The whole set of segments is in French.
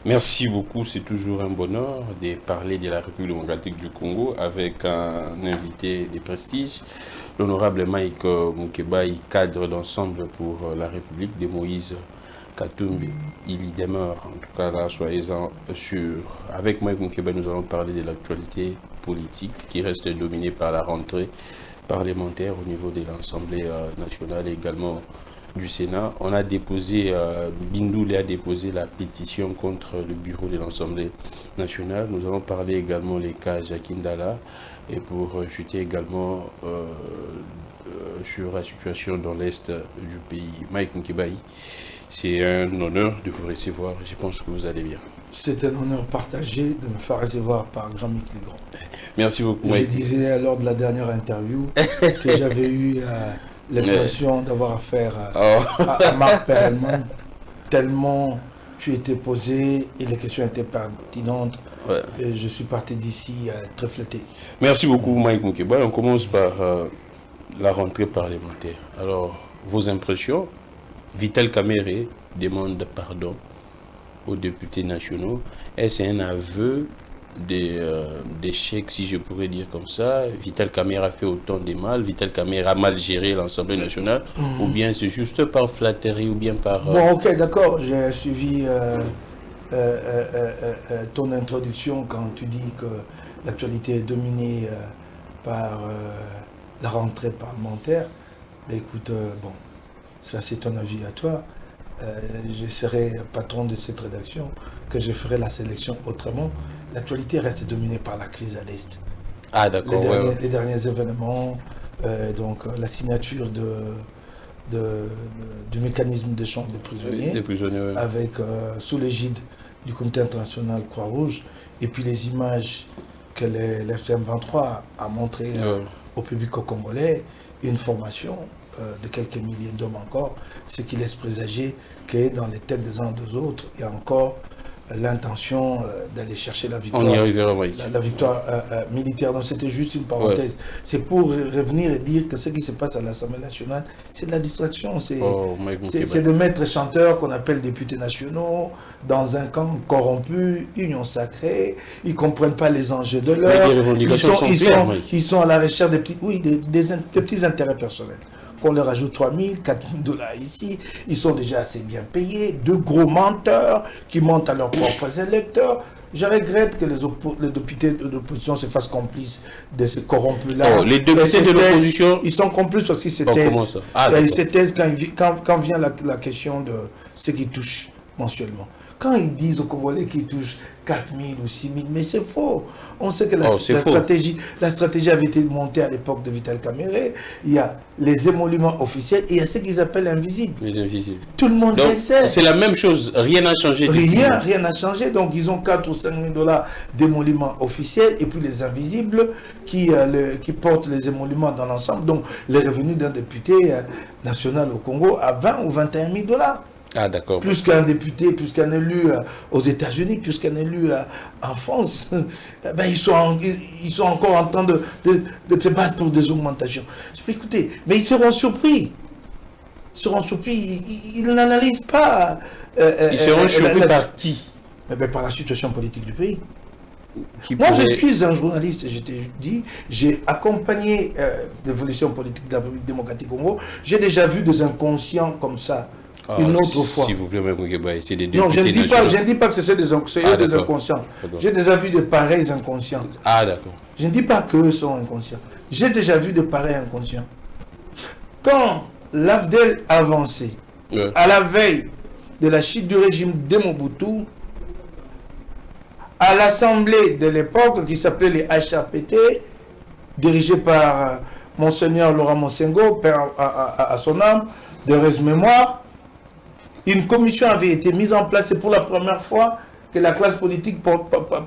Merci beaucoup, c'est toujours un bonheur de parler de la République démocratique du Congo avec un invité de prestige, l'honorable Mike Moukebaï, cadre d'ensemble pour la République de Moïse Katumbi. Il y demeure, en tout cas là, soyez-en sûrs. Avec Mike Moukebaï, nous allons parler de l'actualité politique qui reste dominée par la rentrée parlementaire au niveau de l'Assemblée nationale et également du Sénat. On a déposé, Bindouli a déposé la pétition contre le bureau de l'Assemblée nationale. Nous allons parler également des cas Jakindala et pour chuter également sur la situation dans l'Est du pays. Mike Moukebaï, c'est un honneur de vous recevoir. Je pense que vous allez bien. C'est un honneur partagé de me faire recevoir par Grand-Mick Legrand. Merci beaucoup, Mike. Je disais lors de la dernière interview que j'avais eu l'impression d'avoir affaire à Marc Perelman, tellement tu étais posé et les questions étaient pertinentes. Ouais. Et je suis parti d'ici très flatté. Merci beaucoup, Mike Moukebaï. On commence par la rentrée parlementaire. Alors, vos impressions? Vital Kamerhe demande pardon aux députés nationaux. Est-ce un aveu d'échec, si je pourrais dire comme ça? Vital Kamerhe a fait autant de mal, Vital Kamerhe a mal géré l'Assemblée nationale, ou bien c'est juste par flatterie, ou bien par... Bon, ok, d'accord, j'ai suivi ton introduction quand tu dis que l'actualité est dominée par la rentrée parlementaire. Mais écoute, bon, ça c'est ton avis à toi. Je serai patron de cette rédaction, que je ferai la sélection autrement. L'actualité reste dominée par la crise à l'Est. Ah d'accord. Les derniers événements, donc la signature du mécanisme d'échange des prisonniers, oui. Avec sous l'égide du Comité international Croix-Rouge, et puis les images que l'FCM 23 a montrées au public congolais, une formation de quelques milliers d'hommes encore, ce qui laisse présager que dans les têtes des uns et des autres, il y a encore l'intention d'aller chercher la victoire. On y arrivera, oui. La victoire militaire. Donc c'était juste une parenthèse. Ouais. C'est pour revenir et dire que ce qui se passe à l'Assemblée nationale, c'est de la distraction. C'est de maîtres chanteurs qu'on appelle députés nationaux, dans un camp corrompu, union sacrée, ils ne comprennent pas les enjeux de l'heure. Ils sont à la recherche des petits intérêts personnels. On leur ajoute 3 000, 4 000 dollars ici, ils sont déjà assez bien payés, de gros menteurs qui mentent à leurs propres électeurs. Je regrette que les députés de l'opposition se fassent complices de ces corrompus-là. Les députés de l'opposition... Ils sont complices parce qu'ils se taisent. Ils se taisent quand vient la question de ce qu'ils touchent mensuellement. Quand ils disent aux Congolais qu'ils touchent 4 000 ou 6 000, mais c'est faux. On sait que la stratégie avait été montée à l'époque de Vital Kamerhe. Il y a les émoluments officiels et il y a ce qu'ils appellent invisibles. Les invisibles. Tout le monde le sait. C'est la même chose, rien n'a changé. Rien n'a changé. Donc ils ont 4 ou 5 000 dollars d'émoluments officiels et puis les invisibles qui portent les émoluments dans l'ensemble. Donc les revenus d'un député national au Congo à 20 ou 21 000 dollars. Ah, d'accord. Plus qu'un député, plus qu'un élu aux États-Unis, plus qu'un élu en France, ben ils sont encore en train de se battre pour des augmentations. Écoutez, mais ils seront surpris. Ils n'analysent pas. Ils seront surpris par qui? Par la situation politique du pays. Moi, je suis un journaliste, je t'ai dit, j'ai accompagné l'évolution politique de la République démocratique du Congo. J'ai déjà vu des inconscients comme ça. Une autre fois. S'il vous plaît, c'est des députés. Non, je ne dis pas que c'est des inconscients. J'ai déjà vu de pareils inconscients. Ah, d'accord. Je ne dis pas qu'eux sont inconscients. J'ai déjà vu de pareils inconscients. Quand l'AFDEL avançait, à la veille de la chute du régime de Mobutu, à l'Assemblée de l'époque, qui s'appelait les HRPT, dirigée par Monseigneur Laurent Monsengo, père à son âme, de heureuse mémoire, une commission avait été mise en place. C'est pour la première fois que la classe politique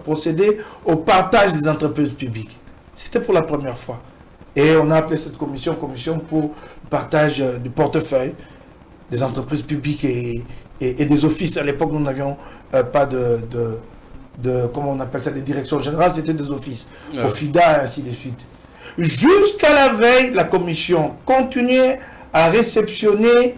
procédait au partage des entreprises publiques. C'était pour la première fois. Et on a appelé cette commission pour le partage du portefeuille des entreprises publiques et des offices. À l'époque, nous n'avions pas de comment on appelle ça, des directions générales, c'était des offices. Au FIDA et ainsi de suite. Jusqu'à la veille, la commission continuait à réceptionner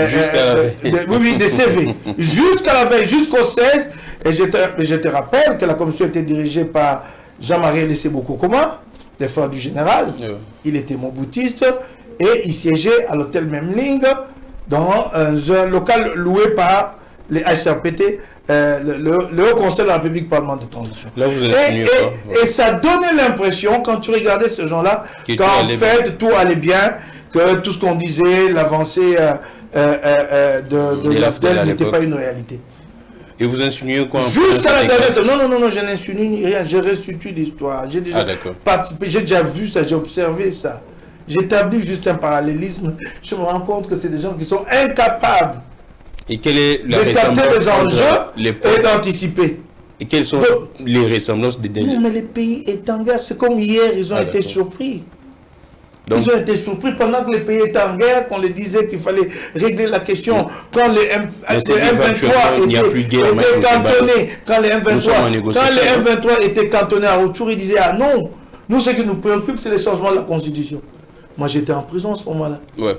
Jusqu'à la veille. Oui, des CV. Jusqu'à la veille, jusqu'au 16. Et je te rappelle que la commission était dirigée par Jean-Marie Lessé-Bokokoma, le frère du général. Il était moboutiste et il siégeait à l'hôtel Memling dans un local loué par les HRPT, le Haut Conseil de la République Parlement de Transition. Là, vous et ça donnait l'impression, quand tu regardais ce gens-là, qu'en fait, tout allait bien, que tout ce qu'on disait, l'avancée de l'AFDEL n'était pas une réalité. Et vous insinuez quoi? Jusqu'à la dernière semaine. Non, je n'insinue rien. Je restitue l'histoire. J'ai déjà participé, j'ai déjà vu ça, j'ai observé ça. J'établis juste un parallélisme. Je me rends compte que c'est des gens qui sont incapables de capter les enjeux et d'anticiper. Et quelles sont les ressemblances des derniers? Non, mais le pays est en guerre. C'est comme hier, ils ont été surpris. Donc, ils ont été surpris pendant que le pays était en guerre, qu'on leur disait qu'il fallait régler la question. Quand les M23 étaient cantonnés à retour, ils disaient ah non, nous ce qui nous préoccupe c'est les changements de la Constitution. Moi j'étais en prison à ce moment-là. Ouais.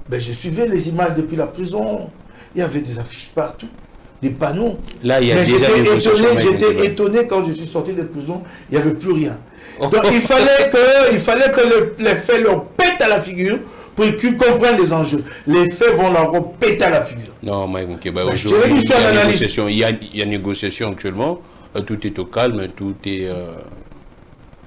Ben, je suivais les images depuis la prison. Il y avait des affiches partout, des panneaux. Là, il y a j'étais étonné quand je suis sorti de prison, il n'y avait plus rien. Donc il fallait que les faits leur pètent à la figure pour qu'ils comprennent les enjeux. Les faits vont leur péter à la figure. Non, Mike Moukeba, aujourd'hui, il y a négociation actuellement. Tout est au calme, tout est...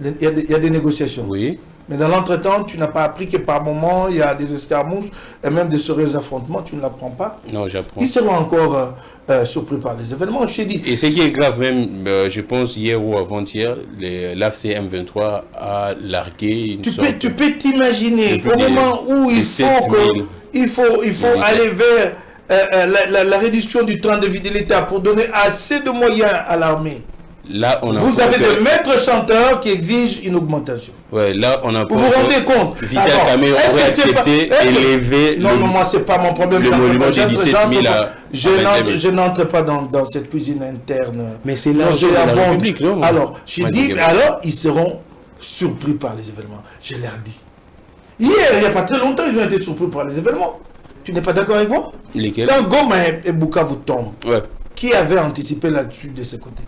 Il y a des négociations. Oui. Mais dans l'entretemps, tu n'as pas appris que par moment, il y a des escarmouches et même des sérieux affrontements, tu ne l'apprends pas. Non, j'apprends. Ils seront encore surpris par les événements, je t'ai dit. Et ce qui est grave même, je pense hier ou avant-hier, l'AFC M23 a largué une tu peux t'imaginer, au moment où il faut aller vers la réduction du train de vie de l'État pour donner assez de moyens à l'armée. Là, vous avez des maîtres chanteurs qui exigent une augmentation. Ouais, là, on a vous vous rendez compte? Vital Kamerhe aurait accepté d'élever non, moi, c'est pas mon problème. Le monument de 17 000 je n'entre pas dans cette cuisine interne. Mais c'est là de la République, non? Alors, j'ai dit, alors, ils seront surpris par les événements. Je leur dis. Hier, il n'y a pas très longtemps, ils ont été surpris par les événements. Tu n'es pas d'accord avec moi? Lesquels? Quand Goma et Bukavu tombent, ouais. Qui avait anticipé là-dessus de ce côté?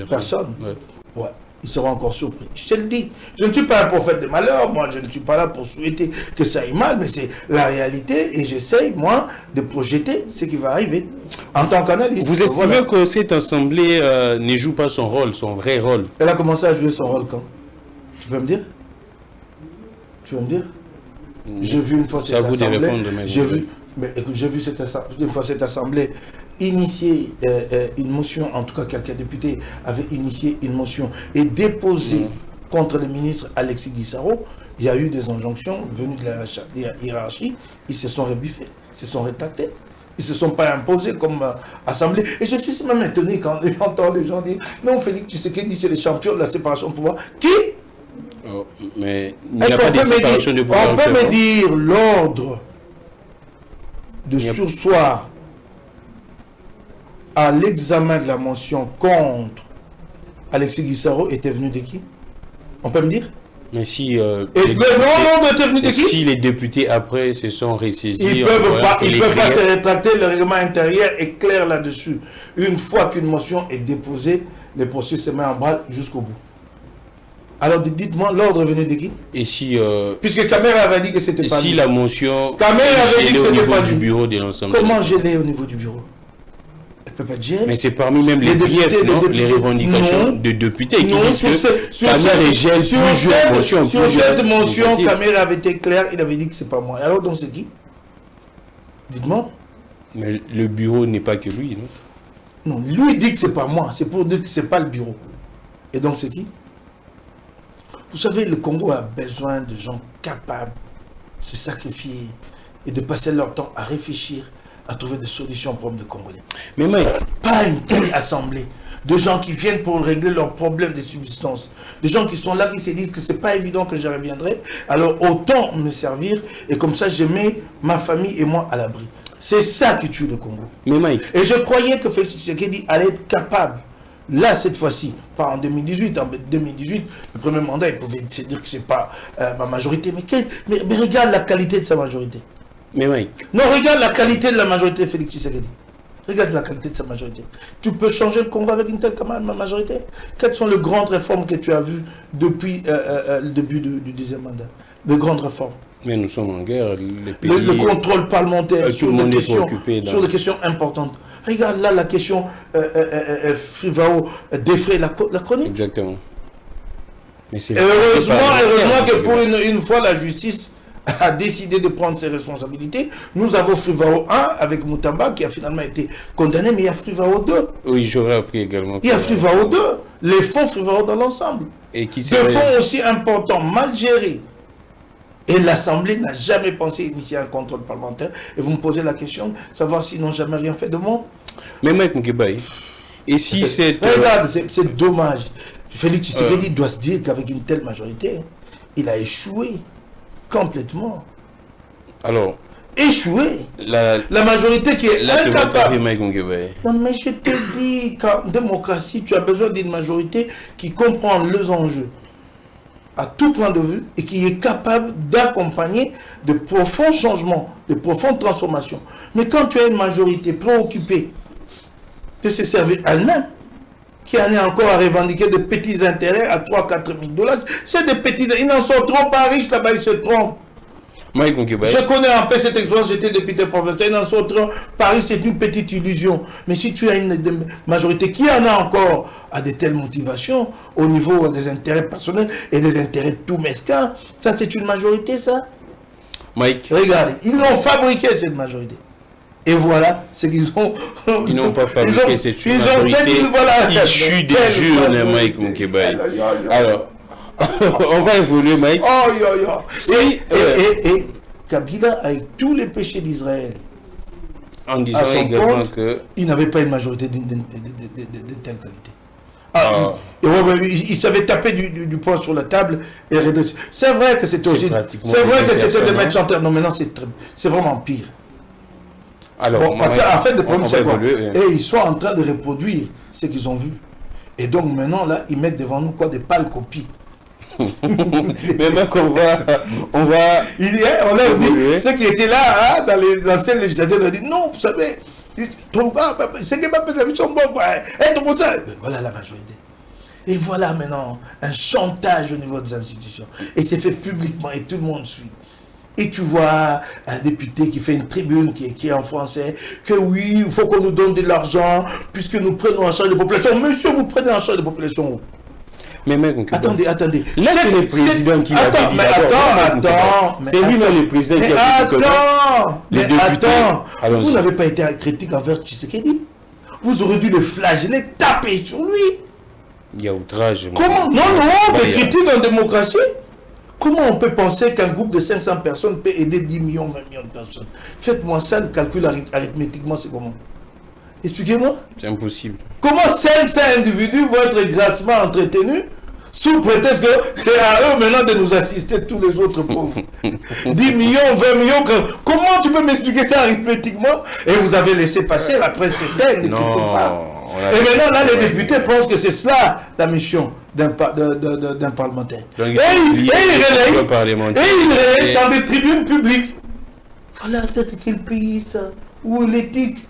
Personne. Ouais. Ouais. Ils seront encore surpris. Je te le dis. Je ne suis pas un prophète de malheur. Moi, je ne suis pas là pour souhaiter que ça aille mal, mais c'est la réalité et j'essaye, moi, de projeter ce qui va arriver. En tant qu'analyste. Vous estimez que cette assemblée ne joue pas son rôle, son vrai rôle? Elle a commencé à jouer son rôle quand? Tu peux me dire? Tu veux me dire? J'ai vu une fois cette assemblée. J'ai vu une fois cette assemblée initier une motion, en tout cas quelques députés avaient initié une motion et déposé contre le ministre Alexis Guissaro. Il y a eu des injonctions venues de la hiérarchie, ils se sont rebuffés, ils se sont rétractés, ils ne se sont pas imposés comme assemblée. Et je suis même étonné quand j'entends les gens dire non, Félix Tshisekedi c'est le champion de la séparation de pouvoir. Qui? Mais il n'y a pas de séparation de pouvoir. On peut me dire l'ordre de sursoir à l'examen de la motion contre Alexis Guissaro était venu de qui? On peut me dire? Mais si, si les députés après se sont ressaisis, ils ne peuvent pas se rétracter. Le règlement intérieur est clair là-dessus. Une fois qu'une motion est déposée, le processus se met en branle jusqu'au bout. Alors dites-moi, l'ordre venait de qui? Et si puisque Kamerhe avait dit que c'était pas si lui. La motion Kamerhe avait dit que c'était pas du bureau de l'ensemble. Comment geler au niveau du bureau? Mais c'est parmi même les griefs, les revendications de députés qui disent que Kamerhe gèle plusieurs motions. Sur cette motion, Kamerhe avait été clair, il avait dit que c'est pas moi. Alors donc c'est qui? Dites-moi. Mais le bureau n'est pas que lui, non? Non, lui dit que c'est pas moi, c'est pour dire que c'est pas le bureau. Et donc c'est qui? Vous savez, le Congo a besoin de gens capables de se sacrifier et de passer leur temps à réfléchir, à trouver des solutions aux problèmes de Congolais. Mais Mike, pas une telle assemblée de gens qui viennent pour régler leurs problèmes de subsistance, de gens qui sont là, qui se disent que c'est pas évident que je reviendrai, alors autant me servir et comme ça je mets ma famille et moi à l'abri. C'est ça qui tue le Congo. Mais Mike, et je croyais que Félix Tshisekedi allait être capable. Là, cette fois-ci, pas en 2018. En 2018, le premier mandat, il pouvait se dire que ce n'est pas ma majorité. Mais regarde la qualité de sa majorité. Mais Mike. Non, regarde la qualité de la majorité de Félix Tshisekedi. Regarde la qualité de sa majorité. Tu peux changer le Congo avec une telle majorité? Quelles sont les grandes réformes que tu as vues depuis le début du deuxième mandat? Les grandes réformes. Mais nous sommes en guerre. Les pays, le contrôle parlementaire sur les questions importantes. Regarde là la question Frivao défraie la chronique. Exactement. Mais heureusement que pour une fois la justice a décidé de prendre ses responsabilités. Nous avons Frivao 1 avec Moutamba qui a finalement été condamné, mais il y a Frivao 2. Oui, j'aurais appris également. Il y a Frivao 2. Les fonds Frivao dans l'ensemble. Et qui des fonds aussi importants, mal gérés. Et l'Assemblée n'a jamais pensé initier un contrôle parlementaire. Et vous me posez la question, savoir s'ils n'ont jamais rien fait de bon. Mais Mike Moukébaï, et si c'est... Regarde, c'est dommage. Félix Tshisekedi doit se dire qu'avec une telle majorité, il a échoué complètement. Alors... Échoué. La majorité qui est incapable. Non, mais je te dis qu'en démocratie, tu as besoin d'une majorité qui comprend les enjeux à tout point de vue et qui est capable d'accompagner de profonds changements, de profondes transformations. Mais quand tu as une majorité préoccupée de se servir elle-même, qui en est encore à revendiquer de petits intérêts à 3-4 000 $, c'est des petits... Ils n'en sont trop pas riches là-bas, ils se trompent. Je connais un peu cette expérience, j'étais député provincial, ils n'en sont trop... Paris, c'est une petite illusion. Mais si tu as une majorité qui en a encore à de telles motivations, au niveau des intérêts personnels et des intérêts tout mesquins, ça c'est une majorité, ça. Mike. Regardez, ils l'ont fabriqué cette majorité. Et voilà ce qu'ils ont... Ils n'ont pas fabriqué cette majorité issue des jurnes, Mike Moukébaï. Alors... on va évoluer, Mike. Et Kabila, avec tous les péchés d'Israël, en disant également que il n'avait pas une majorité de telle qualité. Il savait taper du poing sur la table et redresser. C'est vrai que c'était aussi... C'est vrai que c'était de mettre chanteur. Non, maintenant c'est vraiment pire. Alors, bon, parce qu'en fait, le problème c'est quoi? Et ils sont en train de reproduire ce qu'ils ont vu. Et donc maintenant, là, ils mettent devant nous quoi? Des pâles copies. Mais même qu'on va... On a dit, ceux qui étaient là, hein, dans les anciennes législatures, on a dit, non, vous savez, c'est que ma personne, sont bons, voilà la majorité. Et voilà maintenant un chantage au niveau des institutions. Et c'est fait publiquement et tout le monde suit. Et tu vois un député qui fait une tribune qui écrit en français que oui, il faut qu'on nous donne de l'argent puisque nous prenons en charge les populations. Monsieur, vous prenez en charge les populations. Mais mec, attendez. Là, c'est le président qui l'a dit. Attends. C'est lui-même le président qui a dit. Attends. Vous n'avez pas été critique envers Tshisekedi. Vous aurez dû le flageller, taper sur lui. Il y a outrage. Comment? Non, des critiques en démocratie. Comment on peut penser qu'un groupe de 500 personnes peut aider 10 millions, 20 millions de personnes? Faites-moi ça, le calcul arithmétiquement, c'est comment? Expliquez-moi. C'est impossible. Comment 500 individus vont être grassement entretenus sous prétexte que c'est à eux maintenant de nous assister tous les autres pauvres? 10 millions, 20 millions, comment tu peux m'expliquer ça arithmétiquement? Et vous avez laissé passer la presse éteinte, ne quittez pas. Et maintenant, là, les députés pensent que c'est cela la mission d'un parlementaire. Et il relaye dans des tribunes publiques. Voilà, c'est quel pays ça? Où est l'éthique?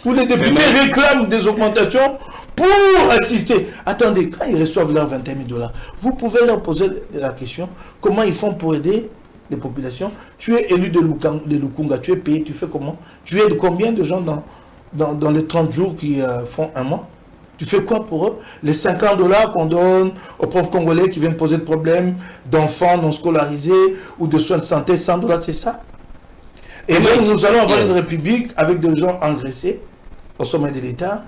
Où les députés réclament des augmentations pour assister. Attendez, quand ils reçoivent leurs 21 000 $, vous pouvez leur poser la question, comment ils font pour aider les populations? Tu es élu de Lukunga, tu es payé, tu fais comment? Tu aides combien de gens dans les 30 jours qui font un mois? Tu fais quoi pour eux? Les 50 $ qu'on donne aux pauvres Congolais qui viennent poser des problèmes d'enfants non scolarisés ou de soins de santé, 100 $, c'est ça? Et donc nous allons avoir une république avec des gens engraissés au sommet de l'État.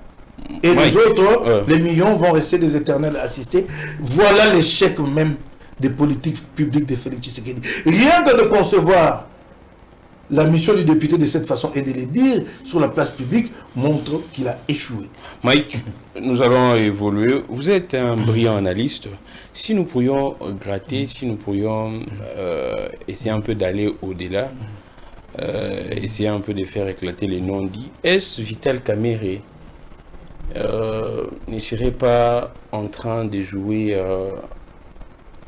Et les autres, les millions vont rester des éternels assistés. Voilà l'échec même des politiques publiques de Félix Tshisekedi. Rien que de concevoir la mission du député de cette façon et de les dire sur la place publique montre qu'il a échoué. Mike, nous allons évoluer. Vous êtes un brillant analyste. Si nous pourrions gratter, si nous pourrions essayer un peu d'aller au-delà, essayer un peu de faire éclater les non-dits, est-ce Vital Kamerhe ne serait pas en train de jouer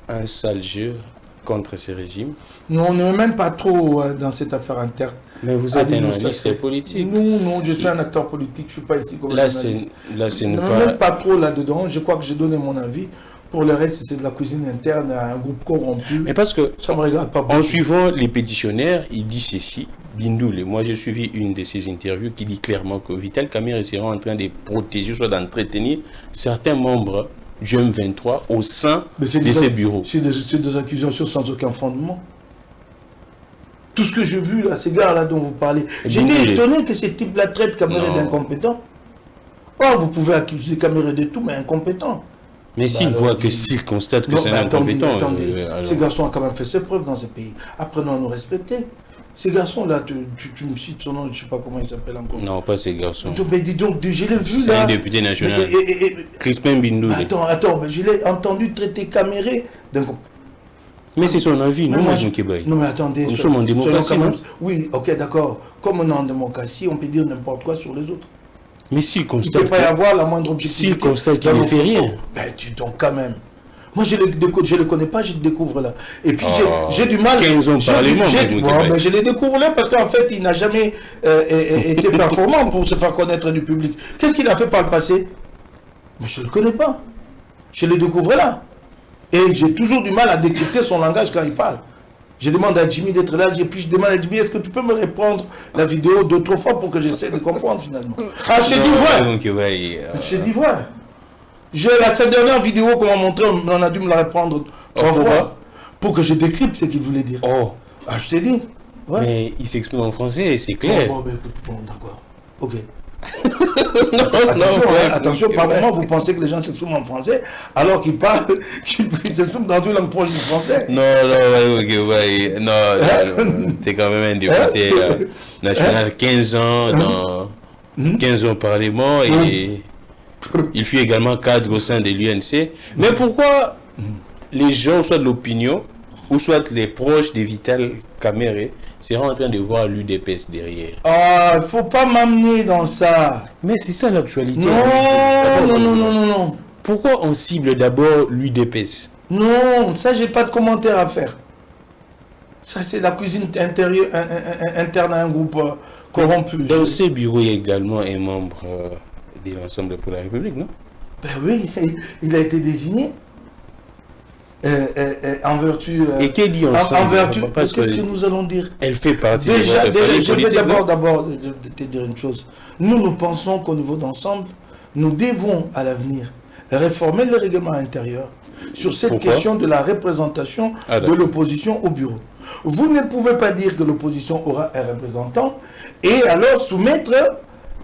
un sale jeu contre ce régime. Non, on n'est même pas trop dans cette affaire interne. Mais vous êtes un analyste politique. Non, je suis un acteur politique, je ne suis pas ici comme journaliste. Là, c'est ne pas... même pas trop là-dedans. Je crois que j'ai donné mon avis. Pour le reste, c'est de la cuisine interne à un groupe corrompu. Mais parce que, ça me regarde pas beaucoup. En suivant les pétitionnaires, il dit ceci. Bindoul, moi j'ai suivi une de ses interviews qui dit clairement que Vital Kamerhe sera en train de protéger, soit d'entretenir certains membres du M23 au sein de ses bureaux. C'est des accusations sans aucun fondement. Tout ce que j'ai vu là, ces gars-là dont vous parlez, j'étais étonné que ces types-là traitent Kamerhe d'incompétent. Oh, vous pouvez accuser Kamerhe de tout, mais incompétent. Mais s'il voit que s'il constate que c'est un incompétent... Attendez, ces garçons ont quand même fait ses preuves dans ces pays. Apprenons à nous respecter. Ces garçons-là, tu me cites son nom, je ne sais pas comment il s'appelle encore. Non, pas ces garçons. Mais dis donc, je l'ai vu là. C'est un député national. Crispin Bindoul. Attends, je l'ai entendu traiter Kamerhe d'incompétent. Mais c'est son avis, nous, moi, Moukébaï. Non, mais attendez. Nous sommes en démocratie. Oui, ok, d'accord. Comme on est en démocratie, on peut dire n'importe quoi sur les autres. Mais s'il constate... Il ne peut pas y avoir la moindre objectivité. S'il constate qu'il ne fait rien. Ben, donc, quand même. Moi, je ne le connais pas, je le découvre là. Et puis, j'ai du mal... 15 ans parlement, je le découvre là parce qu'en fait, il n'a jamais été performant pour se faire connaître du public. Qu'est-ce qu'il a fait par le passé? Mais je ne le connais pas. Je le découvre là. Et j'ai toujours du mal à décrypter son langage quand il parle. Je demande à Jimmy d'être là, et puis je demande à Jimmy, est-ce que tu peux me répondre la vidéo d'autres fois pour que j'essaie de comprendre finalement? Ah, je dis vrai. Je dis vrai. Cette dernière vidéo qu'on m'a montrée, on a dû me la reprendre 3 fois pour que je décrypte ce qu'il voulait dire. Oh. Ah, je t'ai dit. Ouais. Mais il s'exprime en français, c'est clair. Bon, d'accord. Ok. Attention, par moment vous pensez que les gens s'expriment en français alors qu'ils parlent, qu'ils s'expriment dans une langue proche du français. Non, t'es quand même un député national, 15 ans, 15 ans au Parlement et il fut également cadre au sein de l'UNC. Mais pourquoi les gens, soit de l'opinion ou soit les proches de Vital Kamerhe, seront en train de voir l'UDPS derrière? Ah, il ne faut pas m'amener dans ça. Mais c'est ça l'actualité. Non. Pourquoi on cible d'abord l'UDPS? Non, ça, j'ai pas de commentaire à faire. Ça, c'est la cuisine interne à un groupe corrompu. Dans ces bureaux, il y a également un membre de l'Ensemble pour la République, non? Ben oui, il a été désigné. En vertu... et qui dit ensemble? En vertu... Qu'est-ce que nous allons dire? Elle fait partie de votre famille politique. Je vais d'abord te dire une chose. Nous pensons qu'au niveau d'ensemble, nous devons à l'avenir réformer le règlement intérieur sur cette question de la représentation de l'opposition au bureau. Vous ne pouvez pas dire que l'opposition aura un représentant et alors soumettre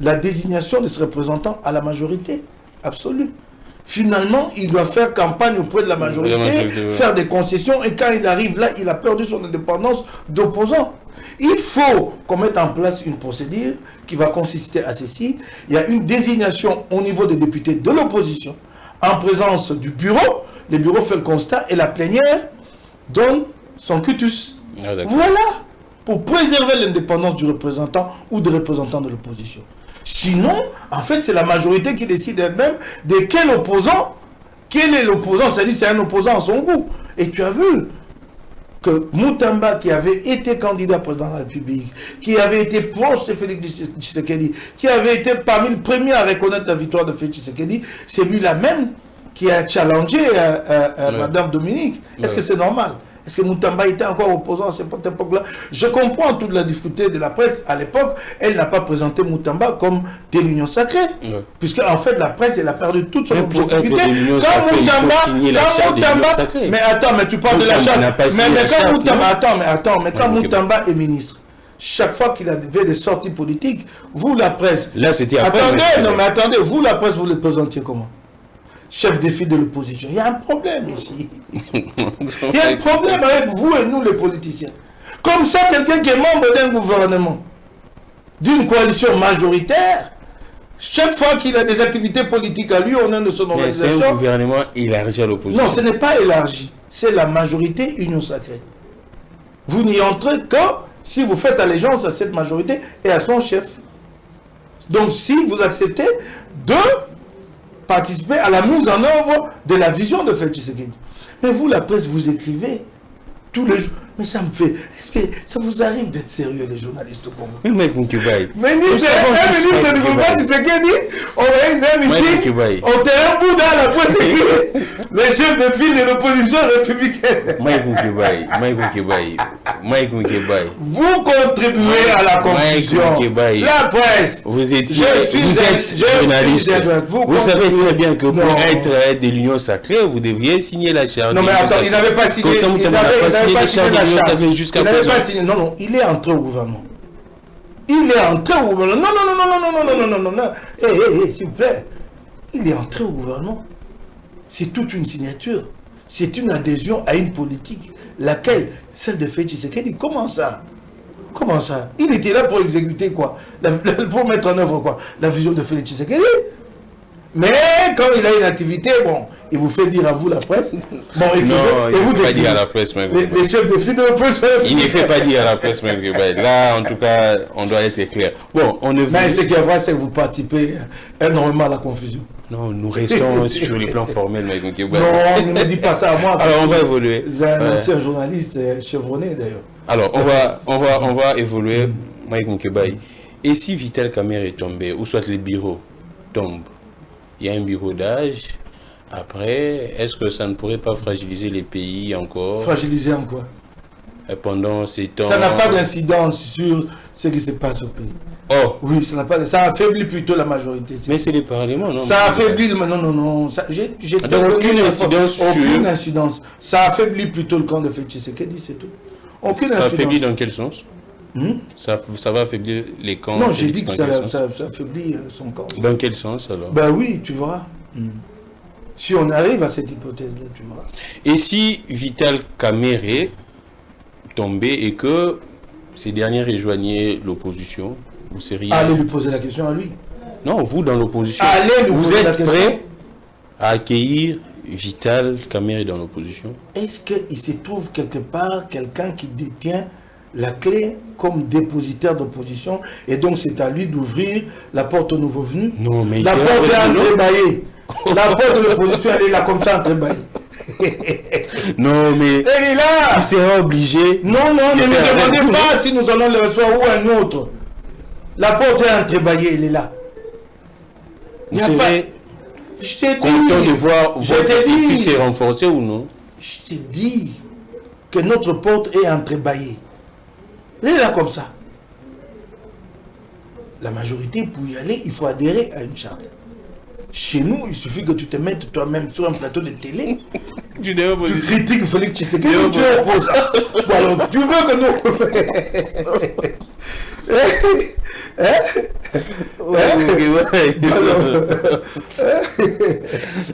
la désignation de ce représentant à la majorité absolue. Finalement, il doit faire campagne auprès de la majorité, faire des concessions, et quand il arrive là, il a perdu son indépendance d'opposant. Il faut qu'on mette en place une procédure qui va consister à ceci. Il y a une désignation au niveau des députés de l'opposition, en présence du bureau. Le bureau fait le constat et la plénière donne son cutus. Voilà, pour préserver l'indépendance du représentant ou des représentants de l'opposition. Sinon, en fait, c'est la majorité qui décide elle-même de quel opposant, quel est l'opposant, c'est-à-dire c'est un opposant à son goût. Et tu as vu que Moutamba, qui avait été candidat président de la République, qui avait été proche de Félix Tshisekedi, qui avait été parmi les premiers à reconnaître la victoire de Félix Tshisekedi, c'est lui-là même qui a challengé Madame Dominique. Est-ce que c'est normal? Est-ce que Moutamba était encore opposant à cette époque-là? Je comprends toute la difficulté de la presse. À l'époque, elle n'a pas présenté Moutamba comme de l'Union sacrée. Puisque, en fait, la presse, elle a perdu toute son objectivité. Quand Moutamba... Mais attends, mais tu parles de la charte. Mais quand Moutamba est ministre, chaque fois qu'il avait des sorties politiques, vous, la presse... Là, c'était après. Attendez, vous, la presse, vous le présentiez comment? Chef de file de l'opposition. Il y a un problème ici. Il y a un problème avec vous et nous, les politiciens. Comme ça, quelqu'un qui est membre d'un gouvernement, d'une coalition majoritaire, chaque fois qu'il a des activités politiques à lui, on a de son organisation. C'est un gouvernement élargi à l'opposition. Non, ce n'est pas élargi. C'est la majorité union sacrée. Vous n'y entrez que si vous faites allégeance à cette majorité et à son chef. Donc, si vous acceptez de participer à la mise en œuvre de la vision de Félix Tshisekedi. Mais vous, la presse, vous écrivez tous les jours. Mais ça me fait... Est-ce que ça vous arrive d'être sérieux, les journalistes au Congo? Mais Mike Moukibaye. Mais un ministre du gouvernement du Tshisekedi, on organise un meeting au terrain Bouddha, la presse écrite, les chefs de file de l'opposition républicaine. Mike Moukibaye. Vous contribuez à la confusion. La presse. Vous êtes journaliste. Vous savez très bien que pour être de l'Union sacrée, vous devriez signer la charte. Non mais attends, il n'avait pas signé. Il n'avait pas signé la charte jusqu'à présent. Non, il est entré au gouvernement. Il est entré au gouvernement. Non. S'il vous plaît. Il est entré au gouvernement. C'est toute une signature. C'est une adhésion à une politique. Laquelle? Celle de Félix Tshisekedi. Comment ça? Comment ça? Il était là pour exécuter quoi? Pour mettre en œuvre quoi? La vision de Félix Tshisekedi. Mais quand il a une activité, bon, il vous fait dire à vous la presse. Bon, il ne fait pas dire à la presse, les chefs de file de la presse. Il ne fait pas dire à la presse, même. Là, en tout cas, on doit être clair. Bon, on est. Mais ce qui est vrai, c'est que vous participez énormément à la confusion. Non, nous restons sur les plans formels, Mike Moukibaye. Non, ne me dis pas ça à moi. Alors, on va évoluer. Vous êtes un ancien journaliste chevronné, d'ailleurs. Alors, on va évoluer, Mike Moukibaye. Et si Vital Kamerhe est tombé, ou soit les bureaux tombent, il y a un bureau d'âge. Après, est-ce que ça ne pourrait pas fragiliser les pays encore? Fragiliser en quoi? Pendant ces temps... Ça n'a pas d'incidence sur ce qui se passe au pays. Oh! Oui, ça n'a pas... Ça affaiblit plutôt la majorité. Mais c'est le Parlement, non? Ça affaiblit... Non. Donc aucune incidence sur... Aucune incidence. Ça affaiblit plutôt le camp de Félix Tshisekedi, c'est tout. Aucune incidence. Ça affaiblit dans quel sens? Ça va affaiblir les camps? Non, j'ai dit que ça affaiblit son camp. Dans quel sens alors? Ben oui, tu verras. Si on arrive à cette hypothèse-là, tu verras. Et si Vital Kamerhe tombait et que ces derniers rejoignaient l'opposition, vous seriez... Allez lui poser la question à lui. Non, vous dans l'opposition, vous êtes prêt à accueillir Vital Kamerhe dans l'opposition? Est-ce qu'il se trouve quelque part quelqu'un qui détient la clé comme dépositaire d'opposition et donc c'est à lui d'ouvrir la porte aux nouveaux venus? Non, mais la porte est entrebâillée. La porte de l'opposition, elle est là comme ça entrebâillée. Non, mais elle est là. Il sera obligé. Non, ne me demandez pas si nous allons le recevoir ou un autre. La porte est entrebâillée, elle est là. Il n'y a pas... Je t'ai dit. Content de voir votre effectif s'est renforcé ou non? Je t'ai dit que notre porte est entrebâillée. Elle est là comme ça. La majorité, pour y aller, il faut adhérer à une charte. Chez nous, il suffit que tu te mettes toi-même sur un plateau de télé. Tu critiques Félix Tshisekedi, tu opposes. Bon, alors, tu veux que nous...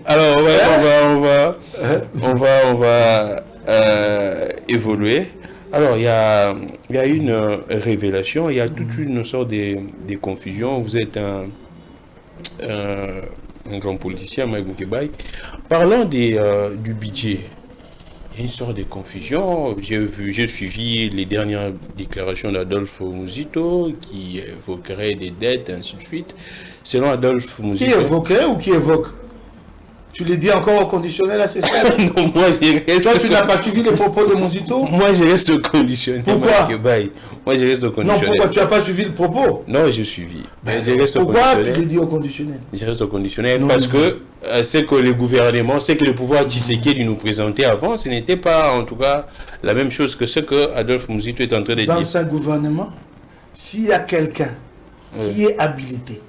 Alors, on va évoluer. Alors, il y a une révélation, il y a toute une sorte de confusion. Vous êtes un grand politicien, Mike Moukibaye. Parlant du budget, il y a une sorte de confusion. J'ai suivi les dernières déclarations d'Adolphe Muzito qui évoquerait des dettes, ainsi de suite. Selon Adolphe Muzito... Qui évoquerait ou qui évoque? Tu les dis encore au conditionnel à ces stades? Non, moi je reste... Toi, tu n'as pas suivi les propos de Muzito? Moi, je reste au conditionnel. Pourquoi? Moi, je reste au conditionnel. Non, pourquoi tu n'as pas suivi le propos? Non, j'ai suivi. Pourquoi tu les dis au conditionnel? Je reste au conditionnel parce que c'est que le gouvernement, c'est que le pouvoir Tshisekedi nous présentait avant, ce n'était pas, en tout cas, la même chose que ce que Adolphe Muzito est en train de dire. Dans un gouvernement, s'il y a quelqu'un qui est habilité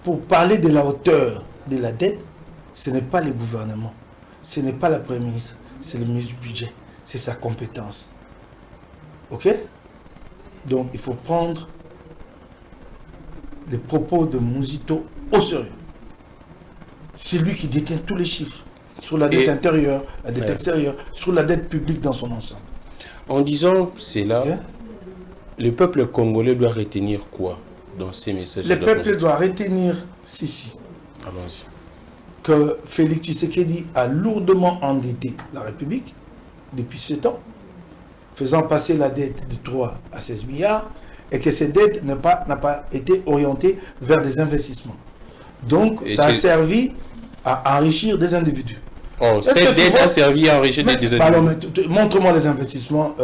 pour parler de la hauteur de la dette, ce n'est pas le gouvernement, ce n'est pas la Premier ministre, c'est le ministre du budget, c'est sa compétence. Ok? Donc il faut prendre les propos de Muzito au sérieux. C'est lui qui détient tous les chiffres sur la dette intérieure, la dette extérieure, sur la dette publique dans son ensemble. En disant cela, le peuple congolais doit retenir quoi dans ces messages? Le peuple doit retenir ceci. Allons-y. Que Félix Tshisekedi a lourdement endetté la République depuis 7 ans, faisant passer la dette de 3 à 16 milliards, et que cette dette n'a pas été orientée vers des investissements. Donc, ça a servi à enrichir des individus. Oh, cette dette a servi à enrichir des autres. Montre-moi les investissements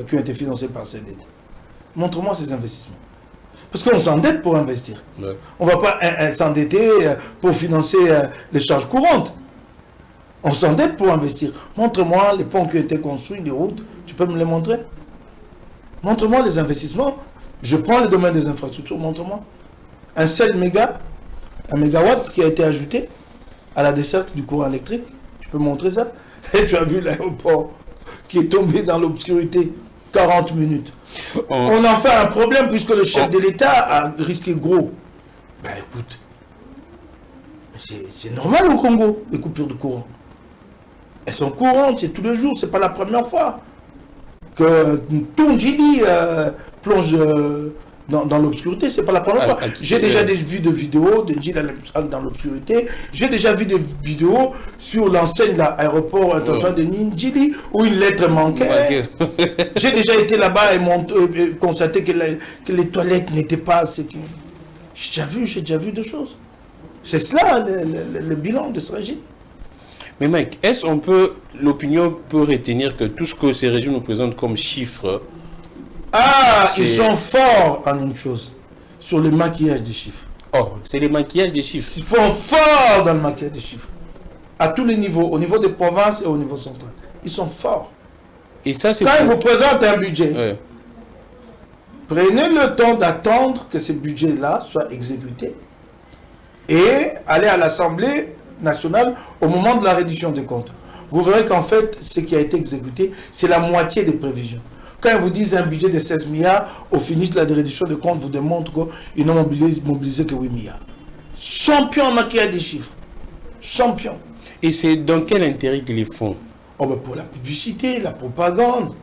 qui ont été financés par cette dette. Montre-moi ces investissements. Parce qu'on s'endette pour investir. Ouais. On ne va pas s'endetter pour financer les charges courantes. On s'endette pour investir. Montre-moi les ponts qui ont été construits, les routes. Tu peux me les montrer? Montre-moi les investissements. Je prends le domaine des infrastructures, montre-moi. Un seul mégawatt qui a été ajouté à la desserte du courant électrique. Tu peux montrer ça? Et tu as vu l'aéroport qui est tombé dans l'obscurité 40 minutes. On en fait un problème puisque le chef de l'État a risqué gros. Ben écoute, c'est normal au Congo, les coupures de courant. Elles sont courantes, c'est tous les jours, c'est pas la première fois que tout Njili plonge dans l'obscurité, c'est pas la première fois. J'ai déjà vu des vidéos de Njili dans l'obscurité, j'ai déjà vu des vidéos sur l'enseigne de l'aéroport international de Njili où une lettre manquait. J'ai déjà été là-bas et constaté que les toilettes n'étaient pas... J'ai déjà vu des choses. C'est cela le bilan de ce régime. Mais Mike, l'opinion peut retenir que tout ce que ces régimes nous présentent comme chiffres... ils sont forts en une chose, sur le maquillage des chiffres. Oh, c'est le maquillage des chiffres. Ils sont forts dans le maquillage des chiffres. À tous les niveaux, au niveau des provinces et au niveau central. Ils sont forts. Et ça, c'est quand ils vous présentent un budget, prenez le temps d'attendre que ce budget-là soit exécuté et allez à l'Assemblée nationale au moment de la reddition des comptes. Vous verrez qu'en fait, ce qui a été exécuté, c'est la moitié des prévisions. Quand ils vous disent un budget de 16 milliards, au finish de la reddition des comptes vous démontre qu'ils n'ont mobilisé que 8 milliards. Champion en maquillage des chiffres. Champion. Et c'est dans quel intérêt qu'ils les font? Pour la publicité, la propagande.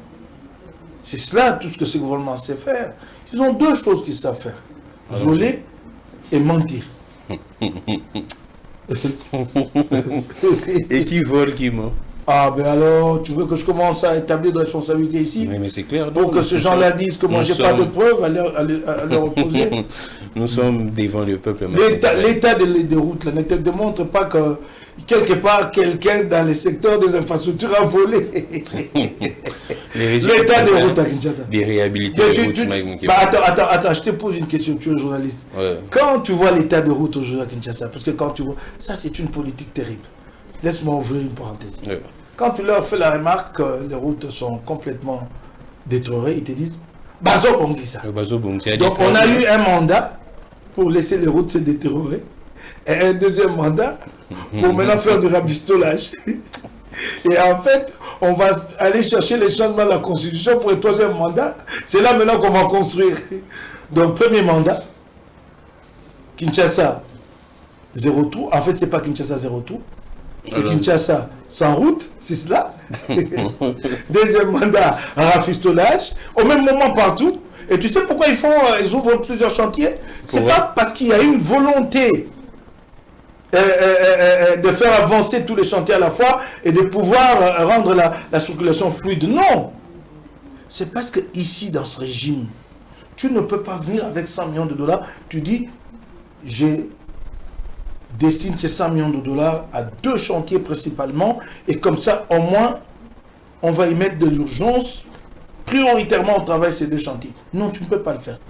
C'est cela, tout ce que ce gouvernement sait faire. Ils ont deux choses qu'ils savent faire. Voler et mentir. Et qui vole, qui ment? Ah ben alors, tu veux que je commence à établir de responsabilité ici? Mais c'est clair. Pour que ces gens-là disent que moi j'ai pas de preuves à leur opposer. Nous sommes devant le peuple. L'état des routes ne te démontre pas que quelque part quelqu'un dans le secteur des infrastructures a volé. L'état des routes à Kinshasa. Des réhabilitations des routes. Attends, je te pose une question, tu es journaliste. Ouais. Quand tu vois l'état de route aujourd'hui à Kinshasa, parce que quand tu vois, ça c'est une politique terrible. Laisse-moi ouvrir une parenthèse. Ouais. Quand tu leur fais la remarque que les routes sont complètement détériorées, ils te disent Bazo Bongisa. Donc on a eu un mandat pour laisser les routes se détériorer et un deuxième mandat pour maintenant faire du rabistolage. Et en fait, on va aller chercher les changements de la Constitution pour le troisième mandat. C'est là maintenant qu'on va construire. Donc premier mandat, Kinshasa 0 tour. En fait, c'est pas Kinshasa 0 tour. C'est Kinshasa sans route, c'est cela. Deuxième mandat, rafistolage, au même moment partout. Et tu sais pourquoi ils ouvrent plusieurs chantiers? C'est pas parce qu'il y a une volonté de faire avancer tous les chantiers à la fois et de pouvoir rendre la circulation fluide. Non! C'est parce que ici, dans ce régime, tu ne peux pas venir avec 100 millions de dollars. Tu dis, j'ai destine ces 100 millions de dollars à 2 chantiers principalement, et comme ça, au moins, on va y mettre de l'urgence. Prioritairement, on travaille ces 2 chantiers. Non, tu ne peux pas le faire.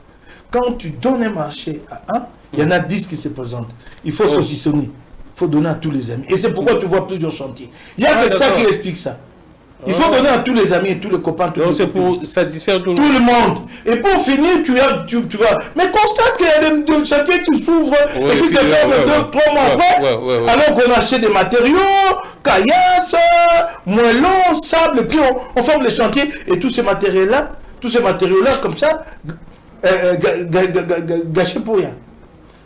Quand tu donnes un marché à un, il y en a 10 qui se présentent. Il faut saucissonner. Il faut donner à tous les amis. Et c'est pourquoi tu vois plusieurs chantiers. Il n'y a que ça qui explique ça. Il faut donner à tous les amis et tous les copains. C'est pour satisfaire tout le monde. Et pour finir, tu vas... Mais constate qu'il y a des chantiers qui s'ouvrent et qui se ferment 2-3 mois après. Alors qu'on achète des matériaux, caillasse, moellons, sable, et puis on ferme les chantiers. Et tous ces matériaux-là, comme ça, gâchés pour rien.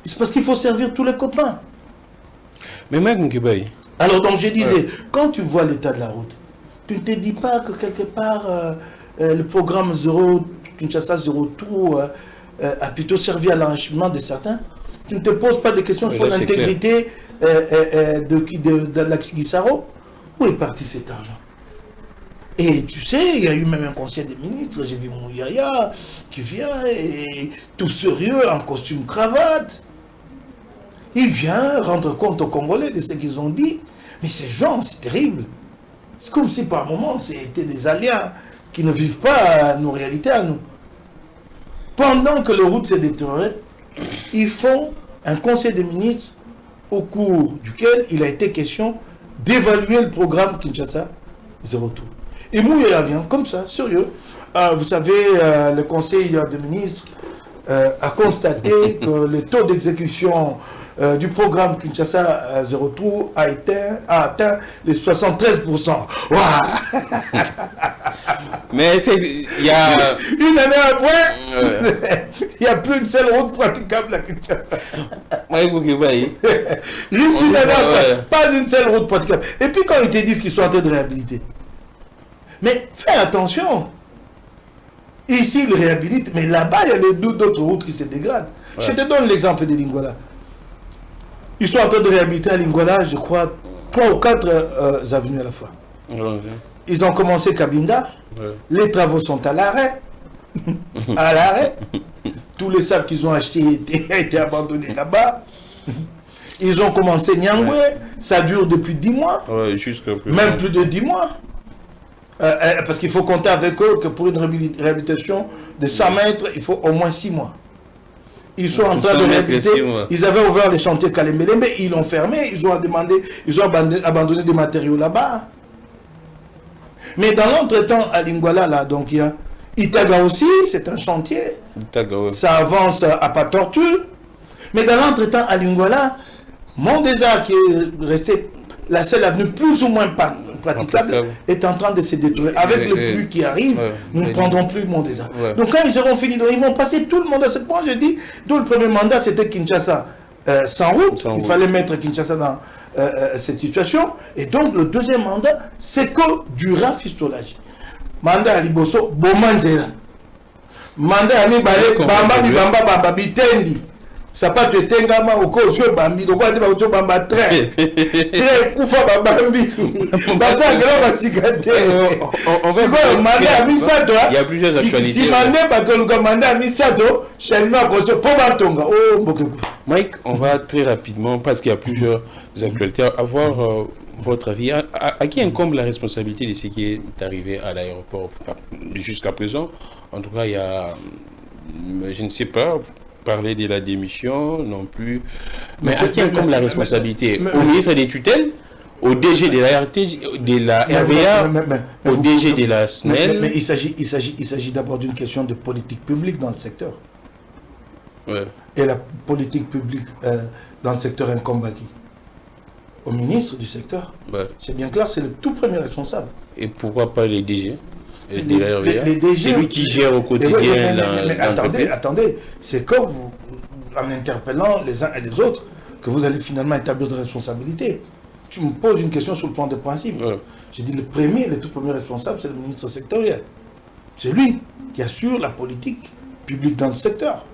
C'est parce qu'il faut servir tous les copains. Mais Mike Moukibaï. Alors donc je disais, quand tu vois l'état de la route, tu ne te dis pas que quelque part le programme Kinshasa 0 tour a plutôt servi à l'enrichissement de certains. Tu ne te poses pas de questions sur l'intégrité de l'Axigissaro. Où est parti cet argent? Et tu sais, il y a eu même un conseil des ministres, j'ai vu mon Yaya qui vient et tout sérieux en costume cravate. Il vient rendre compte aux Congolais de ce qu'ils ont dit. Mais ces gens, c'est terrible. C'est comme si par moments, c'était des aliens qui ne vivent pas nos réalités à nous. Pendant que le route s'est détérioré, ils font un conseil des ministres au cours duquel il a été question d'évaluer le programme Kinshasa Zéro Tour. Et Mouya vient comme ça, sérieux. Vous savez, le conseil des ministres a constaté que le taux d'exécution du programme Kinshasa Zéro Tour a atteint les 73%. Wow. Mais il y a... Une année après, il n'y a plus une seule route praticable à Kinshasa. Juste une année après, pas une seule route praticable. Et puis quand ils te disent qu'ils sont en train de réhabiliter. Mais fais attention. Ici, ils réhabilitent, mais là-bas, il y a d'autres routes qui se dégradent. Ouais. Je te donne l'exemple de Lingwala. Ils sont en train de réhabiliter à Lingwala, je crois, 3 ou 4 avenues à la fois. Ouais. Ils ont commencé Kabinda. Ouais. Les travaux sont à l'arrêt. À l'arrêt. Tous les sables qu'ils ont achetés ont été abandonnés là-bas. Ils ont commencé Nyangwe. Ouais. Ça dure depuis 10 mois. Ouais, même plus de 10 mois. Parce qu'il faut compter avec eux que pour une réhabilitation de 100 mètres, il faut au moins 6 mois. Ils sont en train de réhabiliter. Ils avaient ouvert les chantiers Kalembele, mais ils l'ont fermé. Ils ont abandonné des matériaux là-bas. Mais dans l'entretemps, à Lingwala, là, donc il y a Itaga aussi, c'est un chantier. Itaga, ouais. Ça avance à pas tortue. Mais dans l'entretemps, à Lingwala, Mondesa, qui est resté la seule avenue plus ou moins praticable, est en train de se détruire. Avec le pluie qui arrive, nous ne prendrons plus Mondesa. Ouais. Donc quand ils auront fini, ils vont passer tout le monde à ce point. Je dis, d'où le premier mandat, c'était Kinshasa sans route. Il fallait mettre Kinshasa dans cette situation. Et donc le deuxième mandat, c'est que du rafistolage. Mandat à Liboso, Bomanzela. Mandat à Mibale, Bamba, Bamba, Bamba, Bitendi. Ça pas te tengama au cause bambi donc on dit ba bamba très kufa bambi basa grand basigate on va demander à Misato. Il y a plusieurs actualités. Si mandé pas que le commandant à Misato changement cause pour Batonga. Oh Mbokeku. Mike, on va très rapidement parce qu'il y a plusieurs actualités, avoir votre avis. À qui incombe la responsabilité de ce qui est arrivé à l'aéroport jusqu'à présent? En tout cas, il y a, je ne sais pas, parler de la démission non plus. Mais à qui incombe la responsabilité? Au ministre des tutelles, au DG de la RT, de la RVA, au DG de la SNEL. Mais il s'agit d'abord d'une question de politique publique dans le secteur. Ouais. Et la politique publique dans le secteur incombe à qui? Au ministre du secteur. Ouais. C'est bien clair, c'est le tout premier responsable. Et pourquoi pas les DG? Les DG, c'est lui qui gère au quotidien l'entreprise. Attendez, c'est comme vous, en interpellant les uns et les autres que vous allez finalement établir de responsabilité. Tu me poses une question sur le plan de principe. Ouais. J'ai dit le tout premier responsable, c'est le ministre sectoriel. C'est lui qui assure la politique publique dans le secteur.